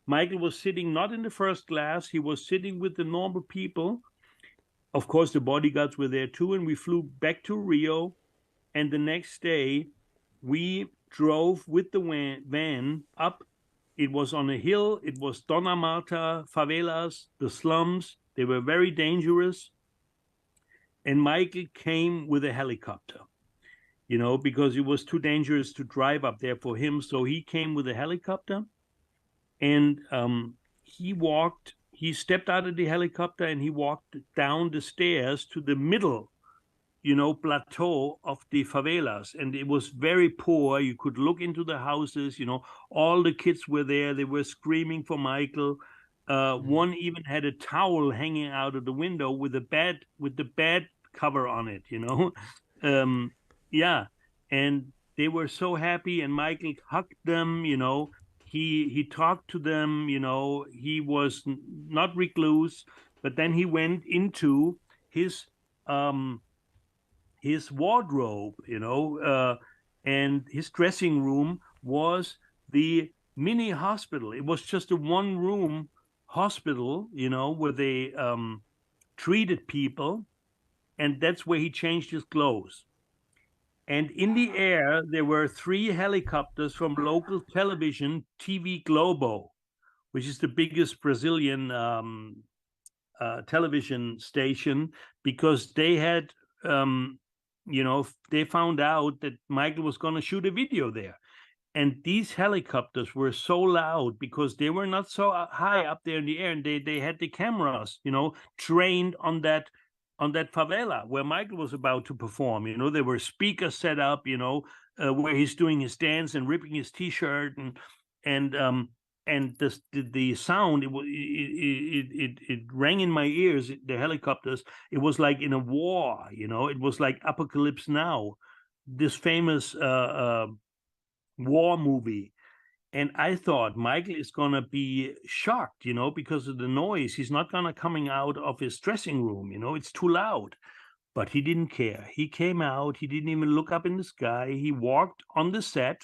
Michael was sitting not in the first class. He was sitting with the normal people. Of course, the bodyguards were there too, and we flew back to Rio. And the next day, we drove with the van up. It was on a hill. It was Dona Marta, favelas, the slums. They were very dangerous. And Michael came with a helicopter, because it was too dangerous to drive up there for him. So he came with a helicopter, and he stepped out of the helicopter and he walked down the stairs to the middle, plateau of the favelas. And it was very poor. You could look into the houses, all the kids were there. They were screaming for Michael. One even had a towel hanging out of the window with the bed cover on it, and they were so happy, and Michael hugged them, he talked to them, he was not recluse, but then he went into his wardrobe, and his dressing room was the mini hospital. It was just a one-room hospital, where they treated people, and that's where he changed his clothes. And in the air, there were 3 helicopters from local television, TV Globo, which is the biggest Brazilian television station, because they had, they found out that Michael was going to shoot a video there. And these helicopters were so loud because they were not so high up there in the air, and they had the cameras, trained on that favela where Michael was about to perform. There were speakers set up, where he's doing his dance and ripping his T-shirt, and and the sound, it rang in my ears, the helicopters. It was like in a war, you know. It was like Apocalypse Now, this famous war movie. And I thought Michael is gonna be shocked, you know, because of the noise. He's not gonna coming out of his dressing room, you know, it's too loud. But he didn't care. He came out, he didn't even look up in the sky. He walked on the set.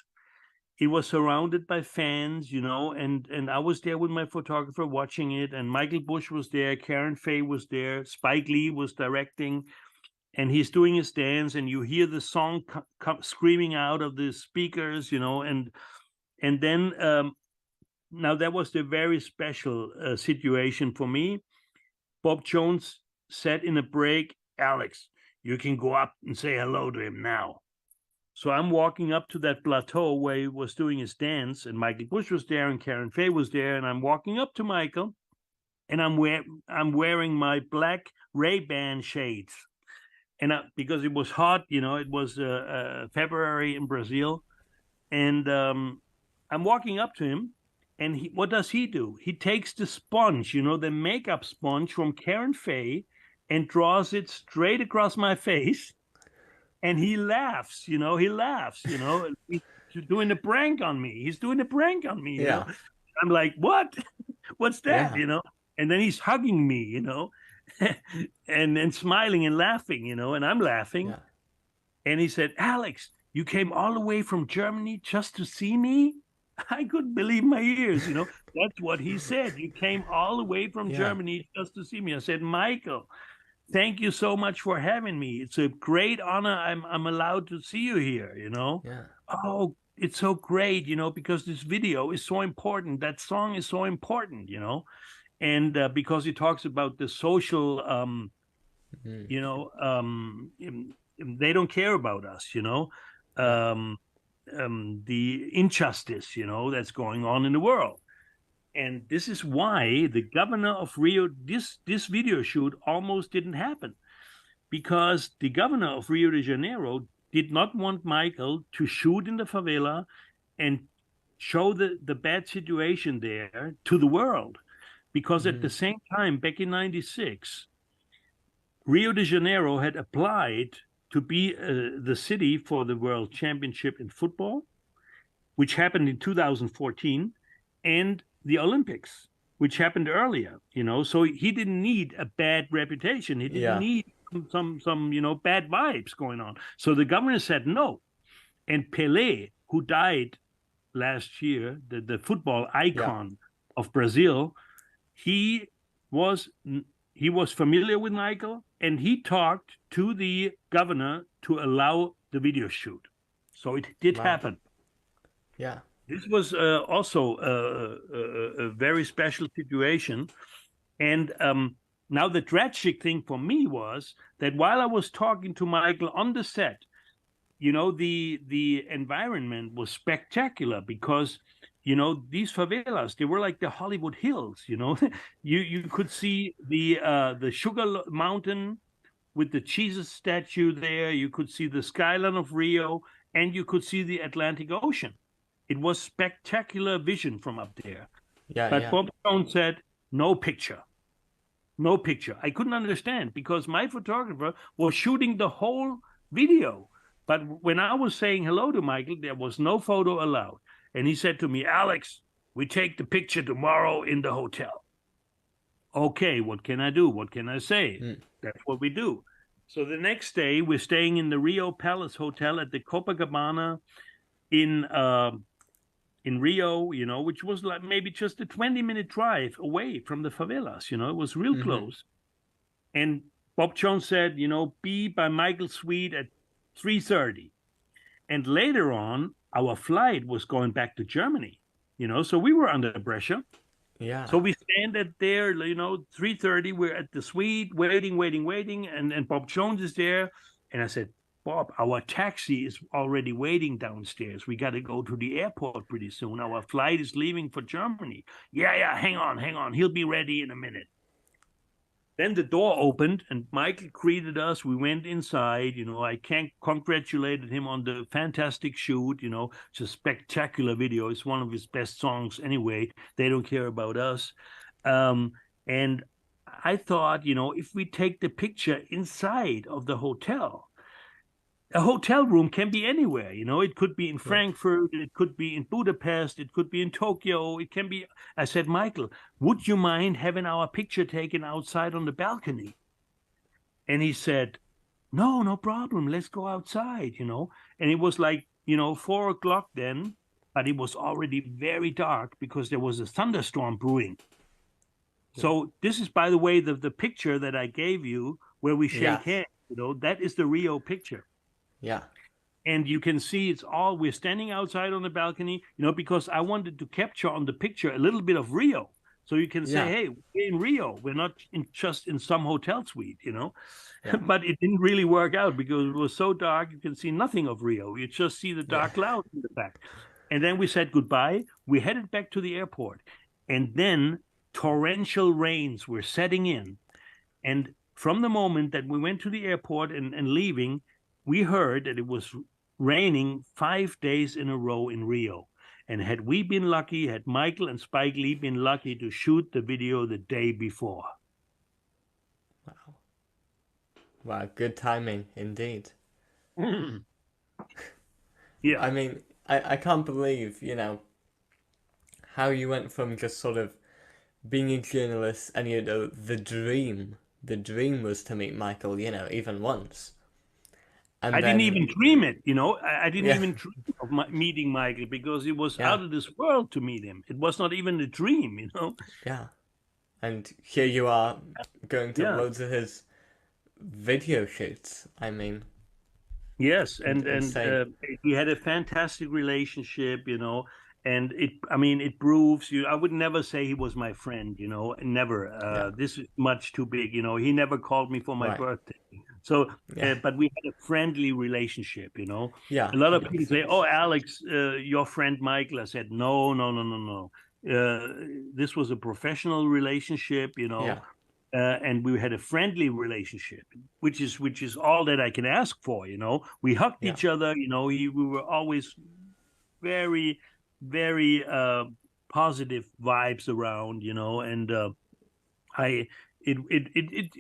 It was surrounded by fans, you know, and I was there with my photographer watching it, and Michael Bush was there, Karen Faye was there, Spike Lee was directing, and he's doing his dance, and you hear the song screaming out of the speakers, you know, and then now that was the very special situation for me. Bob Jones said in a break, "Alex, you can go up and say hello to him now." So I'm walking up to that plateau where he was doing his dance, and Michael Bush was there, and Karen Faye was there, and I'm walking up to Michael, and I'm wearing my black Ray-Ban shades, and because it was hot, you know, it was February in Brazil, and I'm walking up to him, and what does he do? He takes the sponge, you know, the makeup sponge from Karen Faye, and draws it straight across my face. And he laughs, you know, he's doing a prank on me. He's doing a prank on me, you know. I'm like, what? What's that, you know? And then he's hugging me, you know, and then smiling and laughing, you know, and I'm laughing. Yeah. And he said, "Alex, you came all the way from Germany just to see me?" I couldn't believe my ears, you know. That's what he said. "You came all the way from Germany just to see me." I said, "Michael, thank you so much for having me. It's a great honor. I'm allowed to see you here, you know." Yeah. "Oh, it's so great, you know, because this video is so important. That song is so important, you know." And because he talks about the social, you know, they don't care about us, you know, the injustice, you know, that's going on in the world. And this is why the governor of Rio, this video shoot almost didn't happen, because the governor of Rio de Janeiro did not want Michael to shoot in the favela and show the bad situation there to the world. Because at the same time, back in 96, Rio de Janeiro had applied to be the city for the World Championship in football, which happened in 2014, and the Olympics, which happened earlier, you know. So he didn't need a bad reputation. He didn't need some you know, bad vibes going on. So the governor said no. And Pelé, who died last year, the football icon of Brazil, he was familiar with Michael, and he talked to the governor to allow the video shoot. So it did happen. Yeah. This was also a very special situation. And now the tragic thing for me was that while I was talking to Michael on the set, you know, the environment was spectacular, because, you know, these favelas, they were like the Hollywood Hills, you know. You could see the Sugar Mountain with the Jesus statue there. You could see the skyline of Rio, and you could see the Atlantic Ocean. It was spectacular vision from up there. But Bob Jones said, no picture. No picture. I couldn't understand, because my photographer was shooting the whole video. But when I was saying hello to Michael, there was no photo allowed. And he said to me, "Alex, we take the picture tomorrow in the hotel." Okay, what can I do? What can I say? That's what we do. So the next day, we're staying in the Rio Palace Hotel at the Copacabana in Rio, you know, which was like maybe just a 20-minute drive away from the favelas, you know. It was real close. And Bob Jones said, you know, be by Michael's suite at 3:30. And later on, our flight was going back to Germany, you know, so we were under pressure. Yeah. So we stand at there, you know, 3:30, we're at the suite, waiting, and Bob Jones is there. And I said, "Bob, our taxi is already waiting downstairs. We got to go to the airport pretty soon. Our flight is leaving for Germany." Yeah, hang on. He'll be ready in a minute. Then the door opened and Michael greeted us. We went inside. I congratulated him on the fantastic shoot. It's a spectacular video. It's one of his best songs anyway. They don't care about us. And I thought, if we take the picture inside of the hotel, a hotel room can be anywhere. It could be in Frankfurt, it could be in Budapest, it could be in Tokyo, it can be. I said, Michael, would you mind having our picture taken outside on the balcony? And he said, no problem. Let's go outside, And it was like, 4:00 then, but it was already very dark because there was a thunderstorm brewing. So this is, by the way, the picture that I gave you where we shake hands, that is the Rio picture. Yeah. And you can see we're standing outside on the balcony, because I wanted to capture on the picture a little bit of Rio. So you can say, hey, we're in Rio. We're not just in some hotel suite, But it didn't really work out because it was so dark, you can see nothing of Rio. You just see the dark clouds in the back. And then we said goodbye. We headed back to the airport. And then torrential rains were setting in. And from the moment that we went to the airport and leaving, we heard that it was raining 5 days in a row in Rio. And had we been lucky, had Michael and Spike Lee been lucky to shoot the video the day before. Wow, good timing indeed. Yeah. I mean, I can't believe, how you went from just sort of being a journalist and, the dream was to meet Michael, even once. And I didn't even dream it, I didn't even dream of meeting Michael because it was out of this world to meet him. It was not even a dream, Yeah. And here you are going to loads of his video shoots. I mean. Yes, and we had a fantastic relationship, and it proves I would never say he was my friend, never. This is much too big, he never called me for my birthday. So, but we had a friendly relationship, Yeah. A lot of people say, "Oh, Alex, your friend Michael." I said, "No. This was a professional relationship, and we had a friendly relationship, which is all that I can ask for, We hugged each other, we were always very, very positive vibes around, and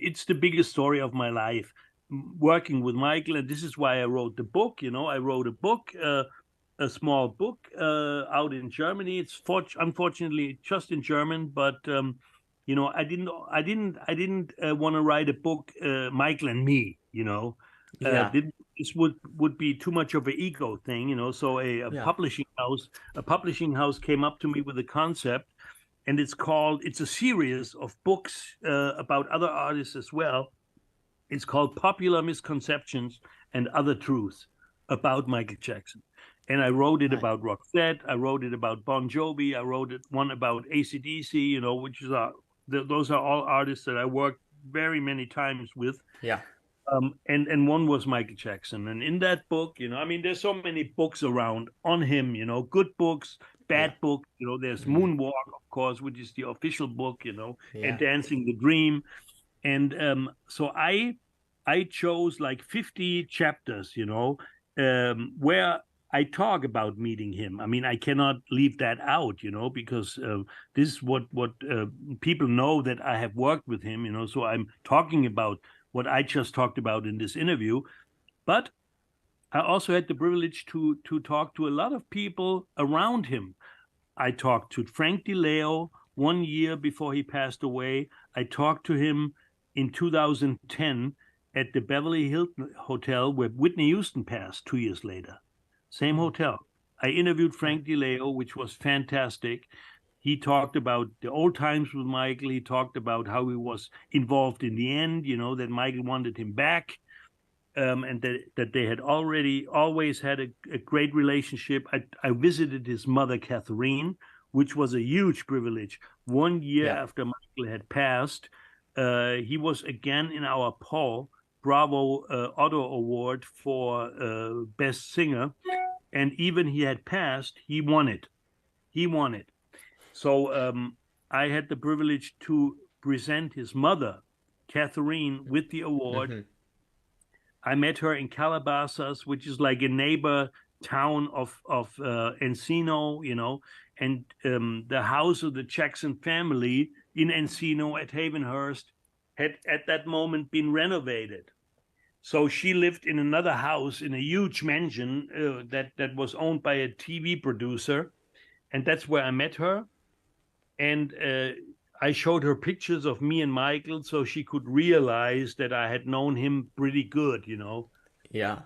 it's the biggest story of my life, working with Michael, and this is why I wrote the book. I wrote a book, a small book out in Germany. It's unfortunately just in German, but I didn't want to write a book, Michael and me. This would be too much of an ego thing. So a publishing house came up to me with a concept, and it's a series of books about other artists as well. It's called Popular Misconceptions and Other Truths About Michael Jackson. And I wrote it about Roxette. I wrote it about Bon Jovi. I wrote one about AC/DC, which is those are all artists that I worked very many times with. Yeah. And one was Michael Jackson. And in that book, there's so many books around on him, good books, bad books. There's Moonwalk, of course, which is the official book, and Dancing the Dream. And so I chose like 50 chapters, where I talk about meeting him. I cannot leave that out, because this is what people know, that I have worked with him, so I'm talking about what I just talked about in this interview. But I also had the privilege to talk to a lot of people around him. I talked to Franck DeLeo 1 year before he passed away. I talked to him in 2010 at the Beverly Hilton Hotel where Whitney Houston passed 2 years later. Same hotel. I interviewed Franck DeLeo, which was fantastic. He talked about the old times with Michael. He talked about how he was involved in the end, that Michael wanted him back, and that they had always had a great relationship. I visited his mother, Catherine, which was a huge privilege. 1 year after Michael had passed, he was again in our Paul Bravo Otto Award for Best Singer. And even he had passed, he won it. So I had the privilege to present his mother Catherine with the award. Mm-hmm. I met her in Calabasas, which is like a neighbor town of Encino, you know, and the house of the Jackson family in Encino at Havenhurst had at that moment been renovated. So she lived in another house in a huge mansion that was owned by a TV producer, and that's where I met her. And I showed her pictures of me and Michael so she could realize that I had known him pretty good, you know. Yeah.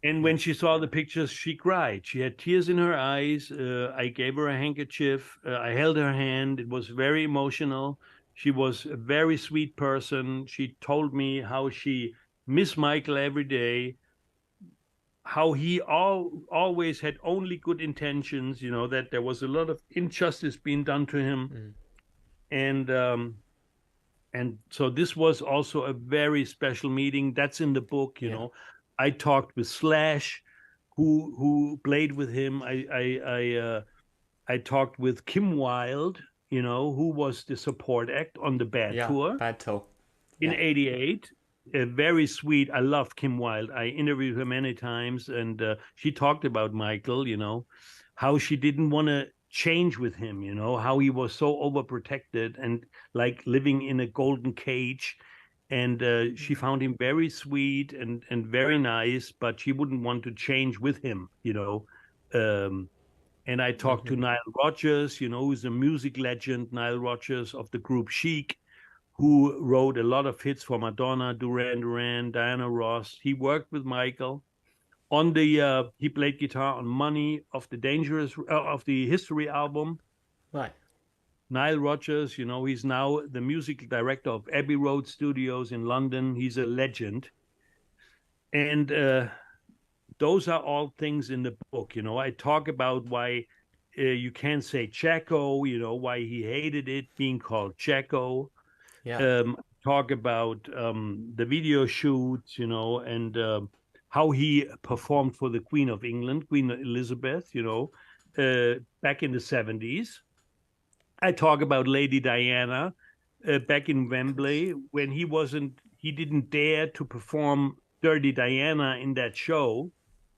And when she saw the pictures, she cried. She had tears in her eyes. I gave her a handkerchief. I held her hand. It was very emotional. She was a very sweet person. She told me how she missed Michael every day, how he always had only good intentions, you know, that there was a lot of injustice being done to him. And so this was also a very special meeting. That's in the book, you know. I talked with Slash, who played with him. I talked with Kim Wilde, you know, who was the support act on the Bad Tour. Bad Tour. In '88. Very sweet. I love Kim Wilde. I interviewed her many times, and she talked about Michael, you know, how she didn't want to change with him, you know, how he was so overprotected and like living in a golden cage. And she found him very sweet and very nice, but she wouldn't want to change with him, you know. And I talked to Nile Rodgers, you know, who's a music legend, Nile Rodgers of the group Chic, who wrote a lot of hits for Madonna, Duran Duran, Diana Ross. He worked with Michael on the. He played guitar on "Money" of the History album. Right. Nile Rodgers, you know, he's now the music director of Abbey Road Studios in London. He's a legend, and those are all things in the book. You know, I talk about why you can't say Chaco. You know, why he hated it being called Chaco. Talk about the video shoots, you know, and how he performed for the Queen of England, Queen Elizabeth, you know, back in the 70s. I talk about Lady Diana back in Wembley when he didn't dare to perform Dirty Diana in that show,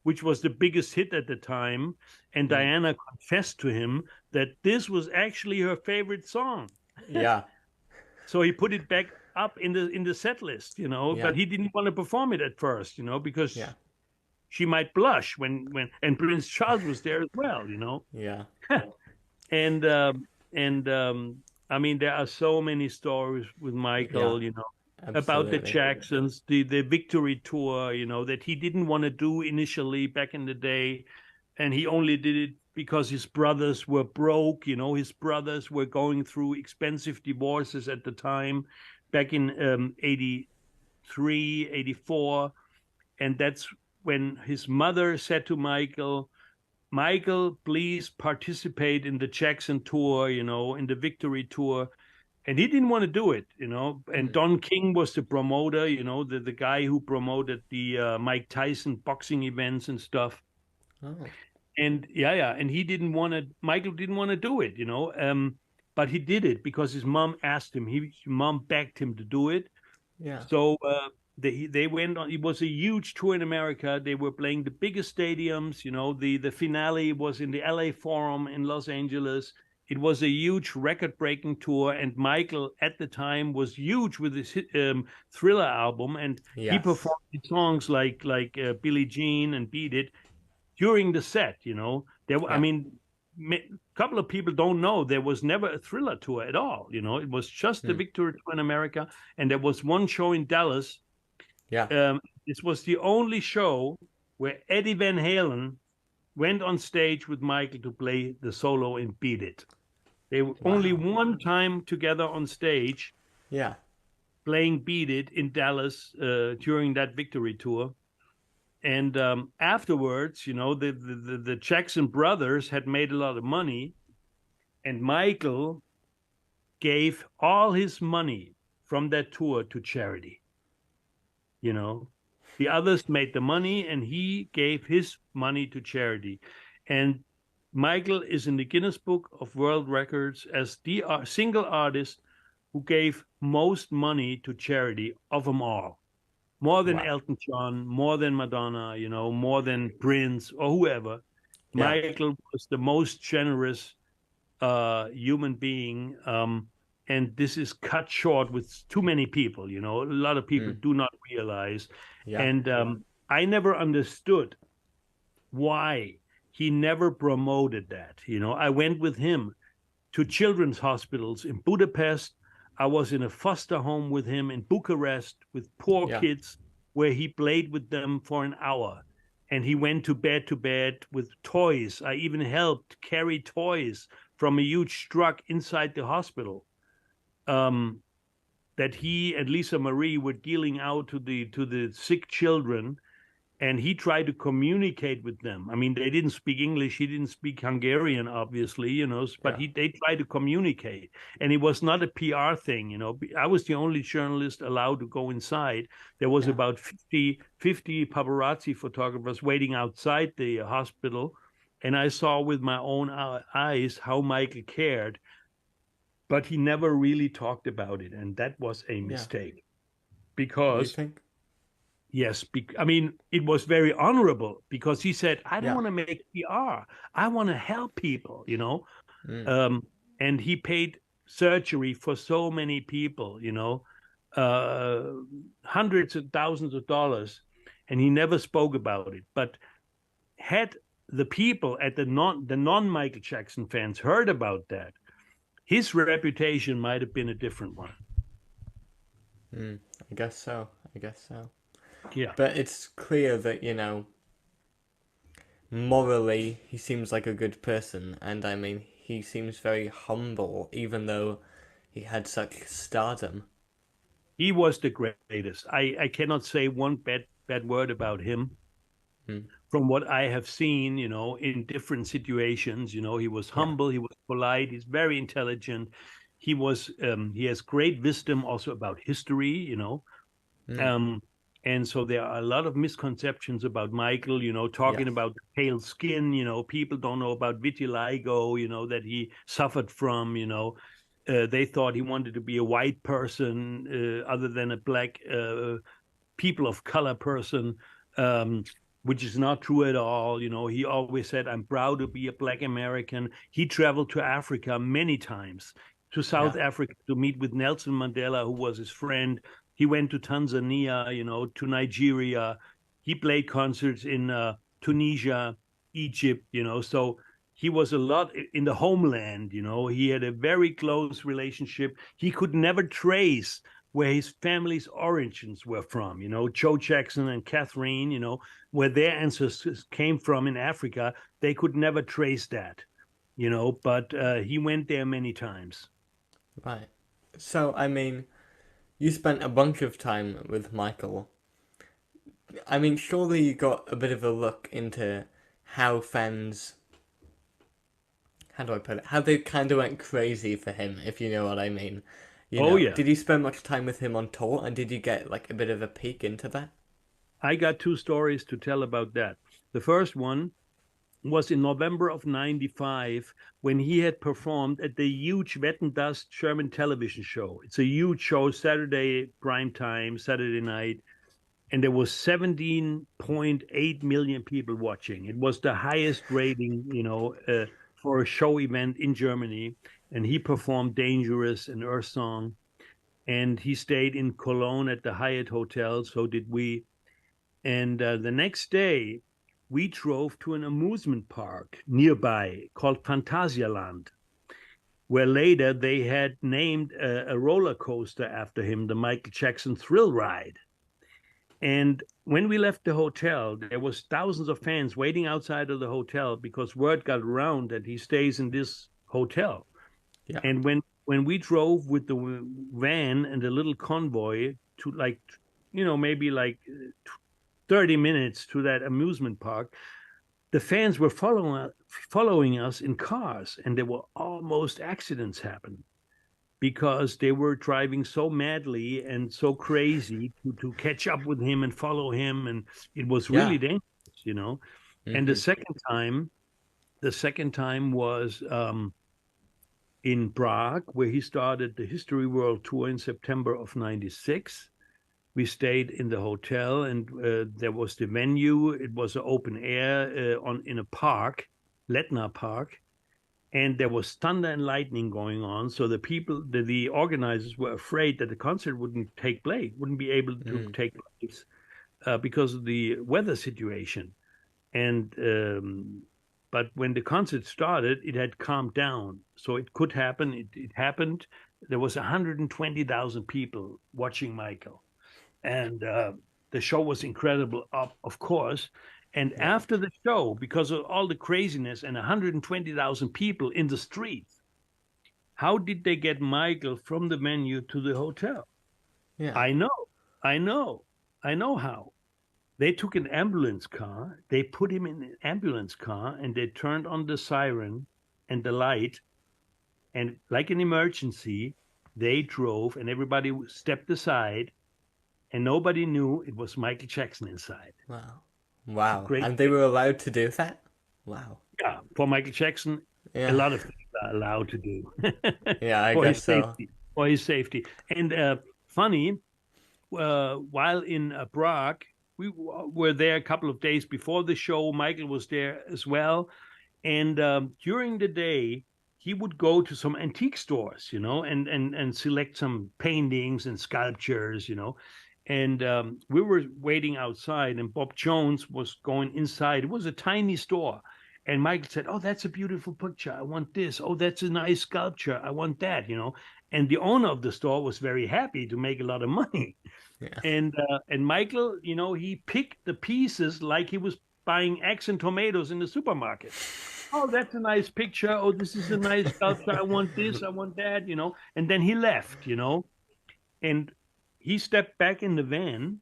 which was the biggest hit at the time. And Diana confessed to him that this was actually her favorite song. Yeah. So he put it back up in the set list, you know, but he didn't want to perform it at first, you know, because she might blush when and Prince Charles was there as well, you know. Yeah. and I mean, there are so many stories with Michael, you know, about the Jacksons, the Victory Tour, you know, that he didn't want to do initially back in the day, and he only did it because his brothers were broke, you know, his brothers were going through expensive divorces at the time, back in 83, 84. And that's when his mother said to Michael, please participate in the Jackson tour, you know, in the Victory Tour. And he didn't want to do it, you know. And Don King was the promoter, you know, the guy who promoted the Mike Tyson boxing events and stuff. Oh. And and Michael didn't want to do it, you know, but he did it because his mom asked him. His mom begged him to do it. Yeah. So they went on. It was a huge tour in America. They were playing the biggest stadiums. You know, the finale was in the LA Forum in Los Angeles. It was a huge record-breaking tour, and Michael at the time was huge with his Thriller album, and he performed songs like Billie Jean and Beat It during the set, you know. I mean, a couple of people don't know there was never a Thriller tour at all, you know. It was just the Victory Tour in America, and there was one show in Dallas. This was the only show where Eddie Van Halen went on stage with Michael to play the solo in Beat It. They were only one time together on stage, playing Beat It in Dallas during that Victory Tour. And afterwards, you know, the Jackson brothers had made a lot of money, and Michael gave all his money from that tour to charity. You know, the others made the money, and he gave his money to charity. And Michael is in the Guinness Book of World Records as the single artist who gave most money to charity of them all. More than Wow. Elton John, more than Madonna, more than Prince or whoever. Yeah. Michael was the most generous human being. And this is cut short with too many people, a lot of people do not realize. Yeah. And I never understood why he never promoted that. I went with him to children's hospitals in Budapest. I was in a foster home with him in Bucharest with poor kids, where he played with them for an hour. And he went to bed with toys. I even helped carry toys from a huge truck inside the hospital, that he and Lisa Marie were dealing out to the sick children. And he tried to communicate with them. I mean, they didn't speak English. He didn't speak Hungarian, obviously, but they tried to communicate. And it was not a PR thing, I was the only journalist allowed to go inside. There was about 50 paparazzi photographers waiting outside the hospital. And I saw with my own eyes how Michael cared. But he never really talked about it. And that was a mistake. Because... You think? Yes, I mean, it was very honorable, because he said, I don't want to make PR. I want to help people, and he paid surgery for so many people, hundreds of thousands of dollars, and he never spoke about it. But had the people at the non-Michael Jackson fans heard about that, his reputation might have been a different one. I guess so. Yeah. But it's clear that, morally, he seems like a good person. And I mean, he seems very humble, even though he had such stardom. He was the greatest. I cannot say one bad word about him. From what I have seen, in different situations, he was humble, he was polite, he's very intelligent. He has great wisdom also about history, and so there are a lot of misconceptions about Michael, talking about the pale skin, people don't know about vitiligo, that he suffered from, they thought he wanted to be a white person other than a black people of color person, which is not true at all. He always said, I'm proud to be a black American. He traveled to Africa many times, to South Africa, to meet with Nelson Mandela, who was his friend. He went to Tanzania, to Nigeria. He played concerts in Tunisia, Egypt, so he was a lot in the homeland, He had a very close relationship. He could never trace where his family's origins were from, Joe Jackson and Catherine, where their ancestors came from in Africa. They could never trace that, but he went there many times. Right. So, I mean, you spent a bunch of time with Michael. I mean, surely you got a bit of a look into how fans... How do I put it? How they kind of went crazy for him, if you know what I mean. Did you spend much time with him on tour, and did you get like a bit of a peek into that? I got two stories to tell about that. The first one was in November of 95, when he had performed at the huge Wetten, Das German television show. It's a huge show, Saturday prime time, Saturday night. And there was 17.8 million people watching. It was the highest rating, for a show event in Germany. And he performed Dangerous and Earth Song. And he stayed in Cologne at the Hyatt Hotel. So did we. And the next day, we drove to an amusement park nearby called Phantasialand, where later they had named a roller coaster after him, the Michael Jackson Thrill Ride. And when we left the hotel, there was thousands of fans waiting outside of the hotel, because word got around that he stays in this hotel. Yeah. And when we drove with the van and the little convoy to maybe 30 minutes to that amusement park, the fans were following us in cars, and there were almost accidents happen, because they were driving so madly and so crazy to catch up with him and follow him, and it was really dangerous, Mm-hmm. And the second time was in Prague, where he started the History World Tour in September of '96. We stayed in the hotel, and there was the venue. It was an open air in a park, Letna Park, and there was thunder and lightning going on. So the organizers were afraid that the concert wouldn't be able to take place because of the weather situation. And but when the concert started, it had calmed down, so it could happen. It happened. There was 120,000 people watching Michael, and the show was incredible, of course. And after the show, because of all the craziness and 120,000 people in the streets, how did they get Michael from the venue to the hotel? Yeah. I know how. They took an ambulance car, they put him in an ambulance car, and they turned on the siren and the light. And like an emergency, they drove, and everybody stepped aside, and nobody knew it was Michael Jackson inside. Wow. Wow. Great. And they were allowed to do that? Wow. Yeah, for Michael Jackson, a lot of things are allowed to do. Yeah, I guess so. For his safety. And funny, while in Prague, we were there a couple of days before the show. Michael was there as well. And during the day, he would go to some antique stores, and select some paintings and sculptures, And we were waiting outside, and Bob Jones was going inside. It was a tiny store. And Michael said, "Oh, that's a beautiful picture. I want this. Oh, that's a nice sculpture. I want that," And the owner of the store was very happy to make a lot of money. Yeah. And Michael, he picked the pieces like he was buying eggs and tomatoes in the supermarket. Oh, that's a nice picture. Oh, this is a nice sculpture. I want this. I want that. And then he left. And he stepped back in the van.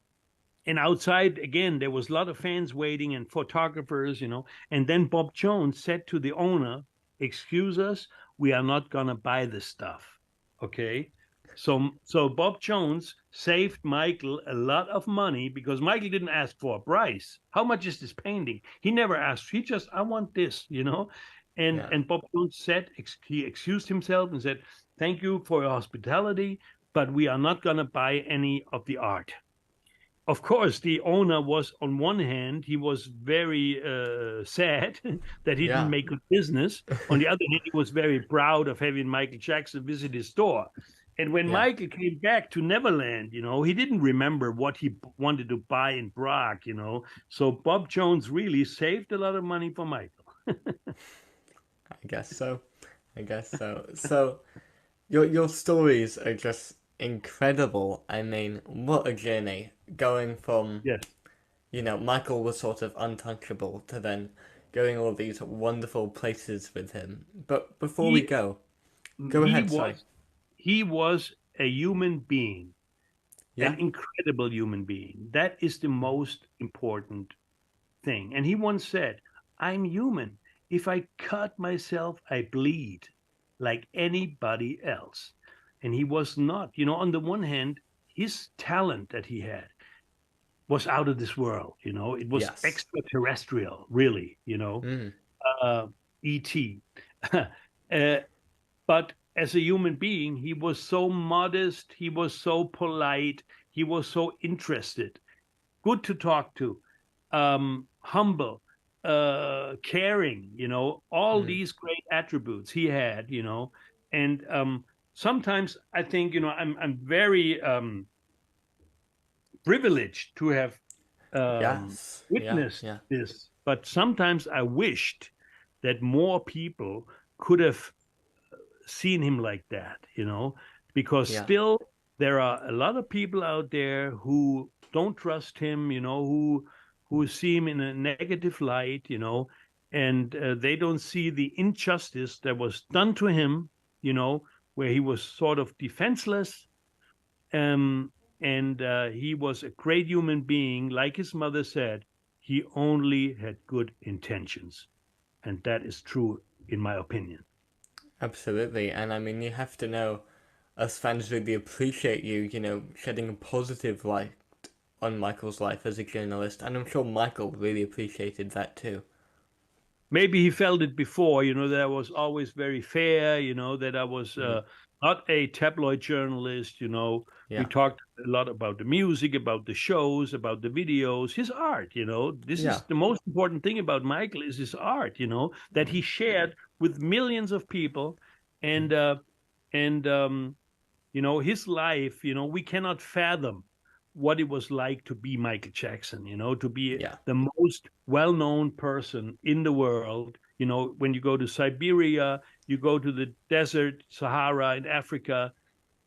And outside, again, there was a lot of fans waiting and photographers, And then Bob Jones said to the owner, "Excuse us, we are not going to buy this stuff." Okay. So Bob Jones saved Michael a lot of money because Michael didn't ask for a price. How much is this painting? He never asked. He just, "I want this," And Bob Jones said, he excused himself and said, "Thank you for your hospitality, but we are not going to buy any of the art." Of course, the owner was, on one hand, he was very sad that he didn't make good business. On the other hand, he was very proud of having Michael Jackson visit his store. And when Michael came back to Neverland, he didn't remember what he wanted to buy in Prague, So Bob Jones really saved a lot of money for Michael. I guess so. So your stories are just incredible. I mean, what a journey, going from Michael was sort of untouchable to then going all these wonderful places with him. But before we go ahead. Sorry. He was a human being, an incredible human being. That is the most important thing. And he once said, "I'm human. If I cut myself, I bleed like anybody else." And he was not. On the one hand, his talent that he had was out of this world. It was extraterrestrial, really, E.T. But as a human being, he was so modest, he was so polite, he was so interested, good to talk to, humble, caring, all these great attributes he had, and sometimes I think, I'm very privileged to have witnessed this, but sometimes I wished that more people could have seen him like that, because still there are a lot of people out there who don't trust him, who see him in a negative light, and they don't see the injustice that was done to him, where he was sort of defenseless, and he was a great human being. Like his mother said, he only had good intentions, and that is true in my opinion. Absolutely. And I mean, you have to know, us fans really appreciate you, shedding a positive light on Michael's life as a journalist, and I'm sure Michael really appreciated that too. maybe he felt it before, that I was always very fair, that I was not a tabloid journalist, We talked a lot about the music, about the shows, about the videos, his art, This is the most important thing about Michael is his art, that he shared with millions of people. And his life, we cannot fathom what it was like to be Michael Jackson, to be the most well-known person in the world. When you go to Siberia, you go to the desert, Sahara in Africa,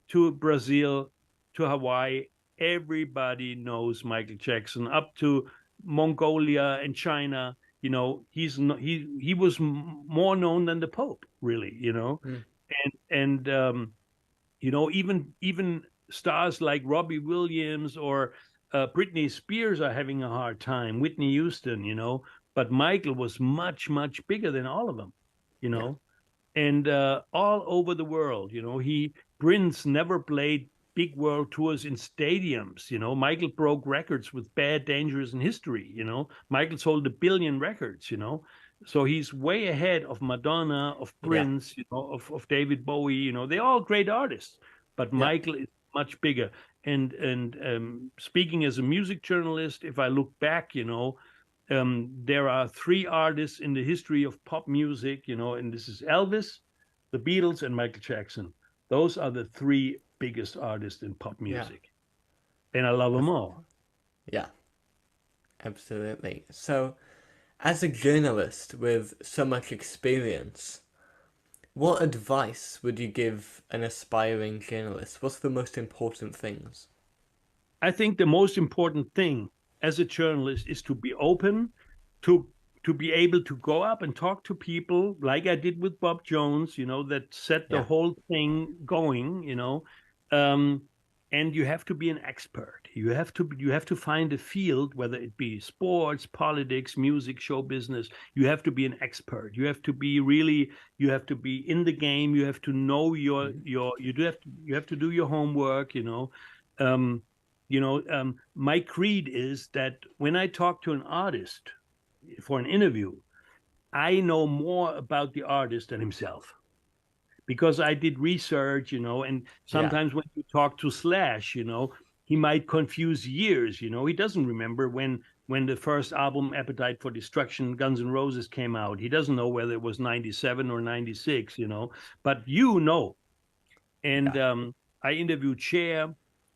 to Brazil, to Hawaii, everybody knows Michael Jackson, up to Mongolia and China. He was more known than the Pope, really, and even stars like Robbie Williams or Britney Spears are having a hard time, Whitney Houston, but Michael was much, much bigger than all of them, and all over the world, Prince never played big world tours in stadiums, Michael broke records with Bad, Dangerous, and History, Michael sold 1 billion records, so he's way ahead of Madonna, of Prince, of David Bowie, they're all great artists, but Michael is much bigger. And speaking as a music journalist, if I look back, there are 3 artists in the history of pop music, and this is Elvis, the Beatles, and Michael Jackson. Those are the 3 biggest artists in pop music. And I love them all. Yeah, absolutely. So, as a journalist with so much experience, what advice would you give an aspiring journalist? What's the most important things? I think the most important thing as a journalist is to be open, to be able to go up and talk to people like I did with Bob Jones, that set the whole thing going, and you have to be an expert. You have to find a field, whether it be sports, politics, music, show business. You have to be an expert. You have to be in the game. You have to know you have to do your homework, my creed is that when I talk to an artist for an interview, I know more about the artist than himself, because I did research, and sometimes when you talk to Slash, he might confuse years, he doesn't remember when the first album, Appetite for Destruction, Guns N' Roses, came out. He doesn't know whether it was 97 or 96, but and I interviewed Cher,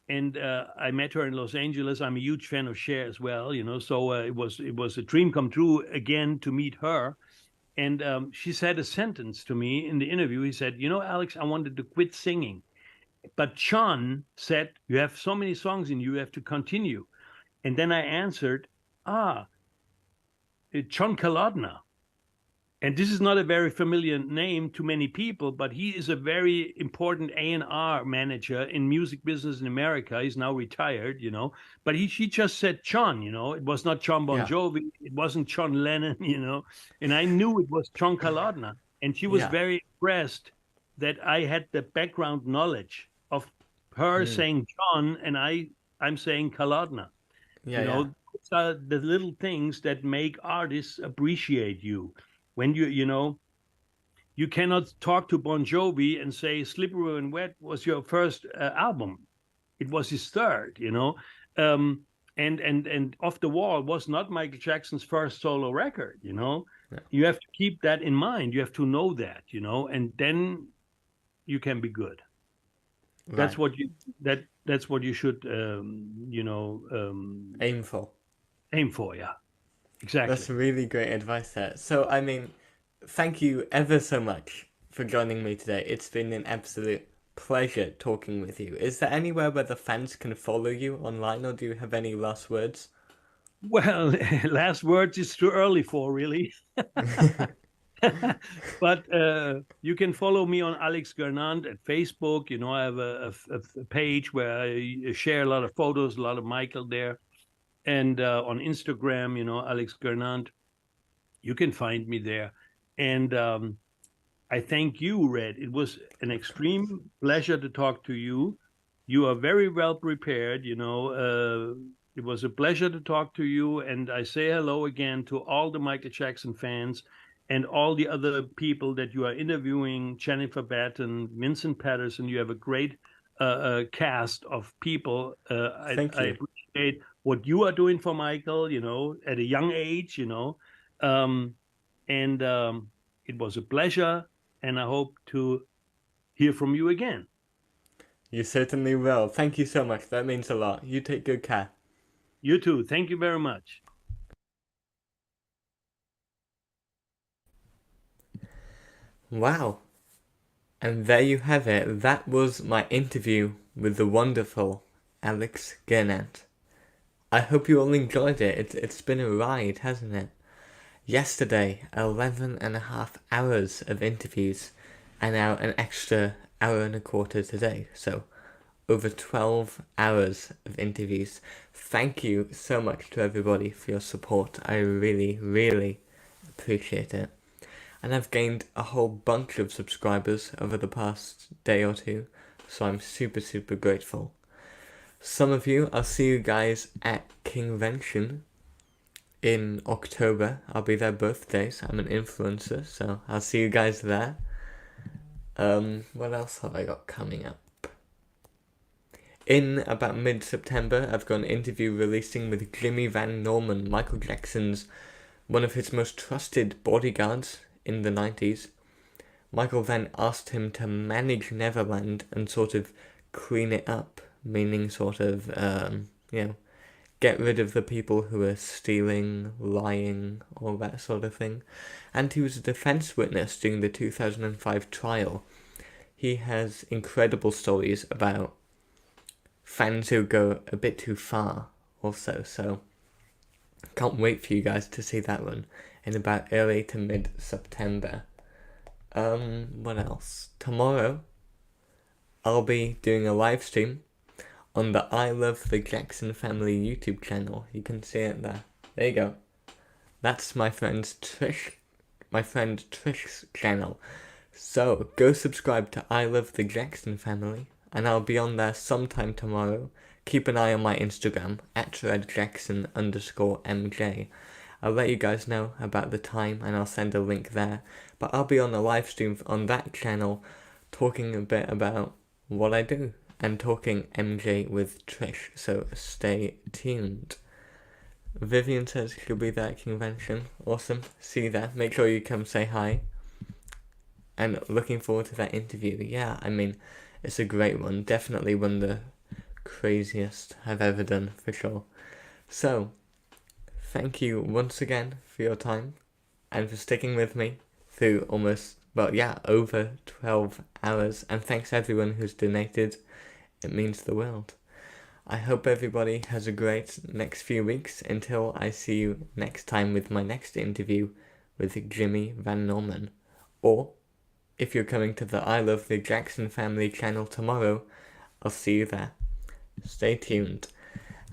and I met her in Los Angeles. I'm a huge fan of Cher as well, so it was a dream come true again to meet her. And she said a sentence to me in the interview. He said, Alex, I wanted to quit singing, but John said, you have so many songs in you, you have to continue. And then I answered, John Kalodner. And this is not a very familiar name to many people, but he is a very important A&R manager in music business in America. He's now retired, but she just said John, it was not John Bon Jovi. It wasn't John Lennon, and I knew it was John Kalodner. And she was very impressed that I had the background knowledge of her saying John and I'm saying Kalodner. Those are the little things that make artists appreciate you. When you cannot talk to Bon Jovi and say Slippery When Wet was your first album. It was his third, and Off the Wall was not Michael Jackson's first solo record, You have to keep that in mind. You have to know that, and then you can be good. Right. That's what you should, aim for. Aim for, yeah. Exactly. That's really great advice there. So, I mean, thank you ever so much for joining me today. It's been an absolute pleasure talking with you. Is there anywhere where the fans can follow you online, or do you have any last words? Well, last words is too early for, really. But you can follow me on Alex Gernandt at Facebook. I have a page where I share a lot of photos, a lot of Michael there. And on Instagram, Alex Gernandt, you can find me there. And I thank you, Red. It was an extreme pleasure to talk to you. You are very well prepared. It was a pleasure to talk to you. And I say hello again to all the Michael Jackson fans. and all the other people that you are interviewing, Jennifer Batten, Vincent Patterson. You have a great cast of people. Thank I you. appreciate what you are doing for Michael, at a young age, and it was a pleasure, and I hope to hear from you again. You certainly will. Thank you so much. That means a lot. You take good care. You too. Thank you very much. Wow. And there you have it. That was my interview with the wonderful Alex Gernandt. I hope you all enjoyed it. It's been a ride, hasn't it? Yesterday, 11.5 hours of interviews, and now an extra hour and a quarter today. So, over 12 hours of interviews. Thank you so much to everybody for your support. I really, really appreciate it. And I've gained a whole bunch of subscribers over the past day or two, so I'm super, super grateful. Some of you, I'll see you guys at Kingvention in October. I'll be there both days. I'm an influencer, so I'll see you guys there. What else have I got coming up? In about mid-September, I've got an interview releasing with Jimmy Van Norman, Michael Jackson's one of his most trusted bodyguards in the 90s. Michael then asked him to manage Neverland and sort of clean it up, meaning sort of, get rid of the people who are stealing, lying, all that sort of thing. And he was a defense witness during the 2005 trial. He has incredible stories about fans who go a bit too far also, so can't wait for you guys to see that one in about early to mid-September. What else? Tomorrow, I'll be doing a live stream on the I Love the Jackson Family YouTube channel. You can see it there. There you go. That's my friend Trish's channel. So, go subscribe to I Love the Jackson Family, and I'll be on there sometime tomorrow. Keep an eye on my Instagram, @redjackson_MJ. I'll let you guys know about the time, and I'll send a link there. But I'll be on a live stream on that channel, talking a bit about what I do, and talking MJ with Trish, so stay tuned. Vivian says she'll be there at Convention. Awesome. See you there. Make sure you come say hi. And looking forward to that interview. Yeah, I mean, it's a great one. Definitely one of the craziest I've ever done, for sure. So, thank you once again for your time and for sticking with me through over 12 hours. And thanks everyone who's donated. It means the world. I hope everybody has a great next few weeks until I see you next time with my next interview with Jimmy Van Norman. Or, if you're coming to the I Love the Jackson Family channel tomorrow, I'll see you there. Stay tuned.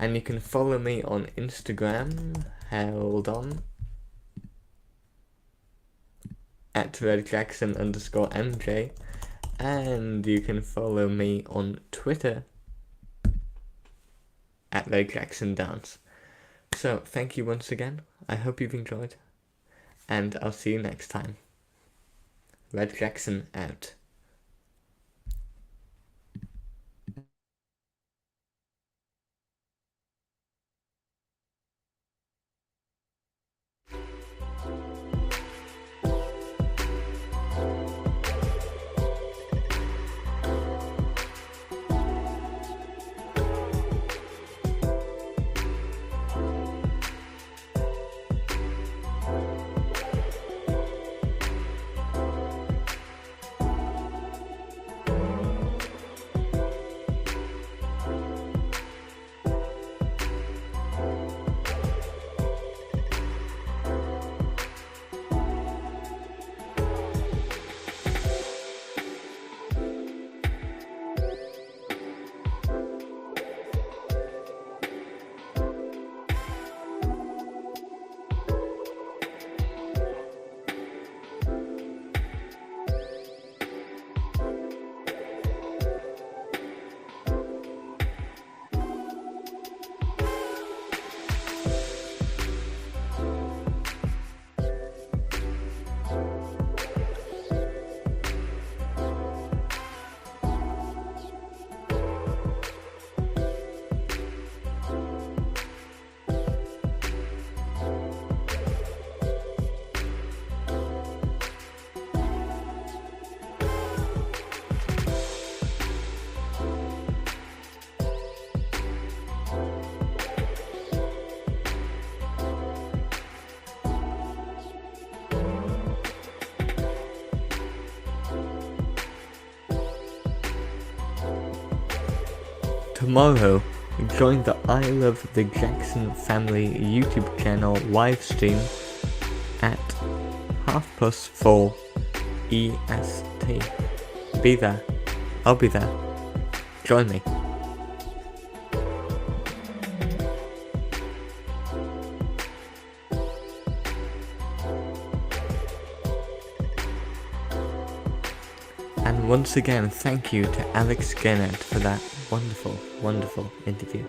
And you can follow me on Instagram, hold on, @redjackson_MJ. And you can follow me on Twitter, @redjacksondance. So, thank you once again. I hope you've enjoyed. And I'll see you next time. Red Jackson out. tomorrow, join the I Love the Jackson Family YouTube channel live stream at 4:30 EST. Be there. I'll be there. Join me. And once again, thank you to Alex Gernandt for that wonderful, wonderful interview.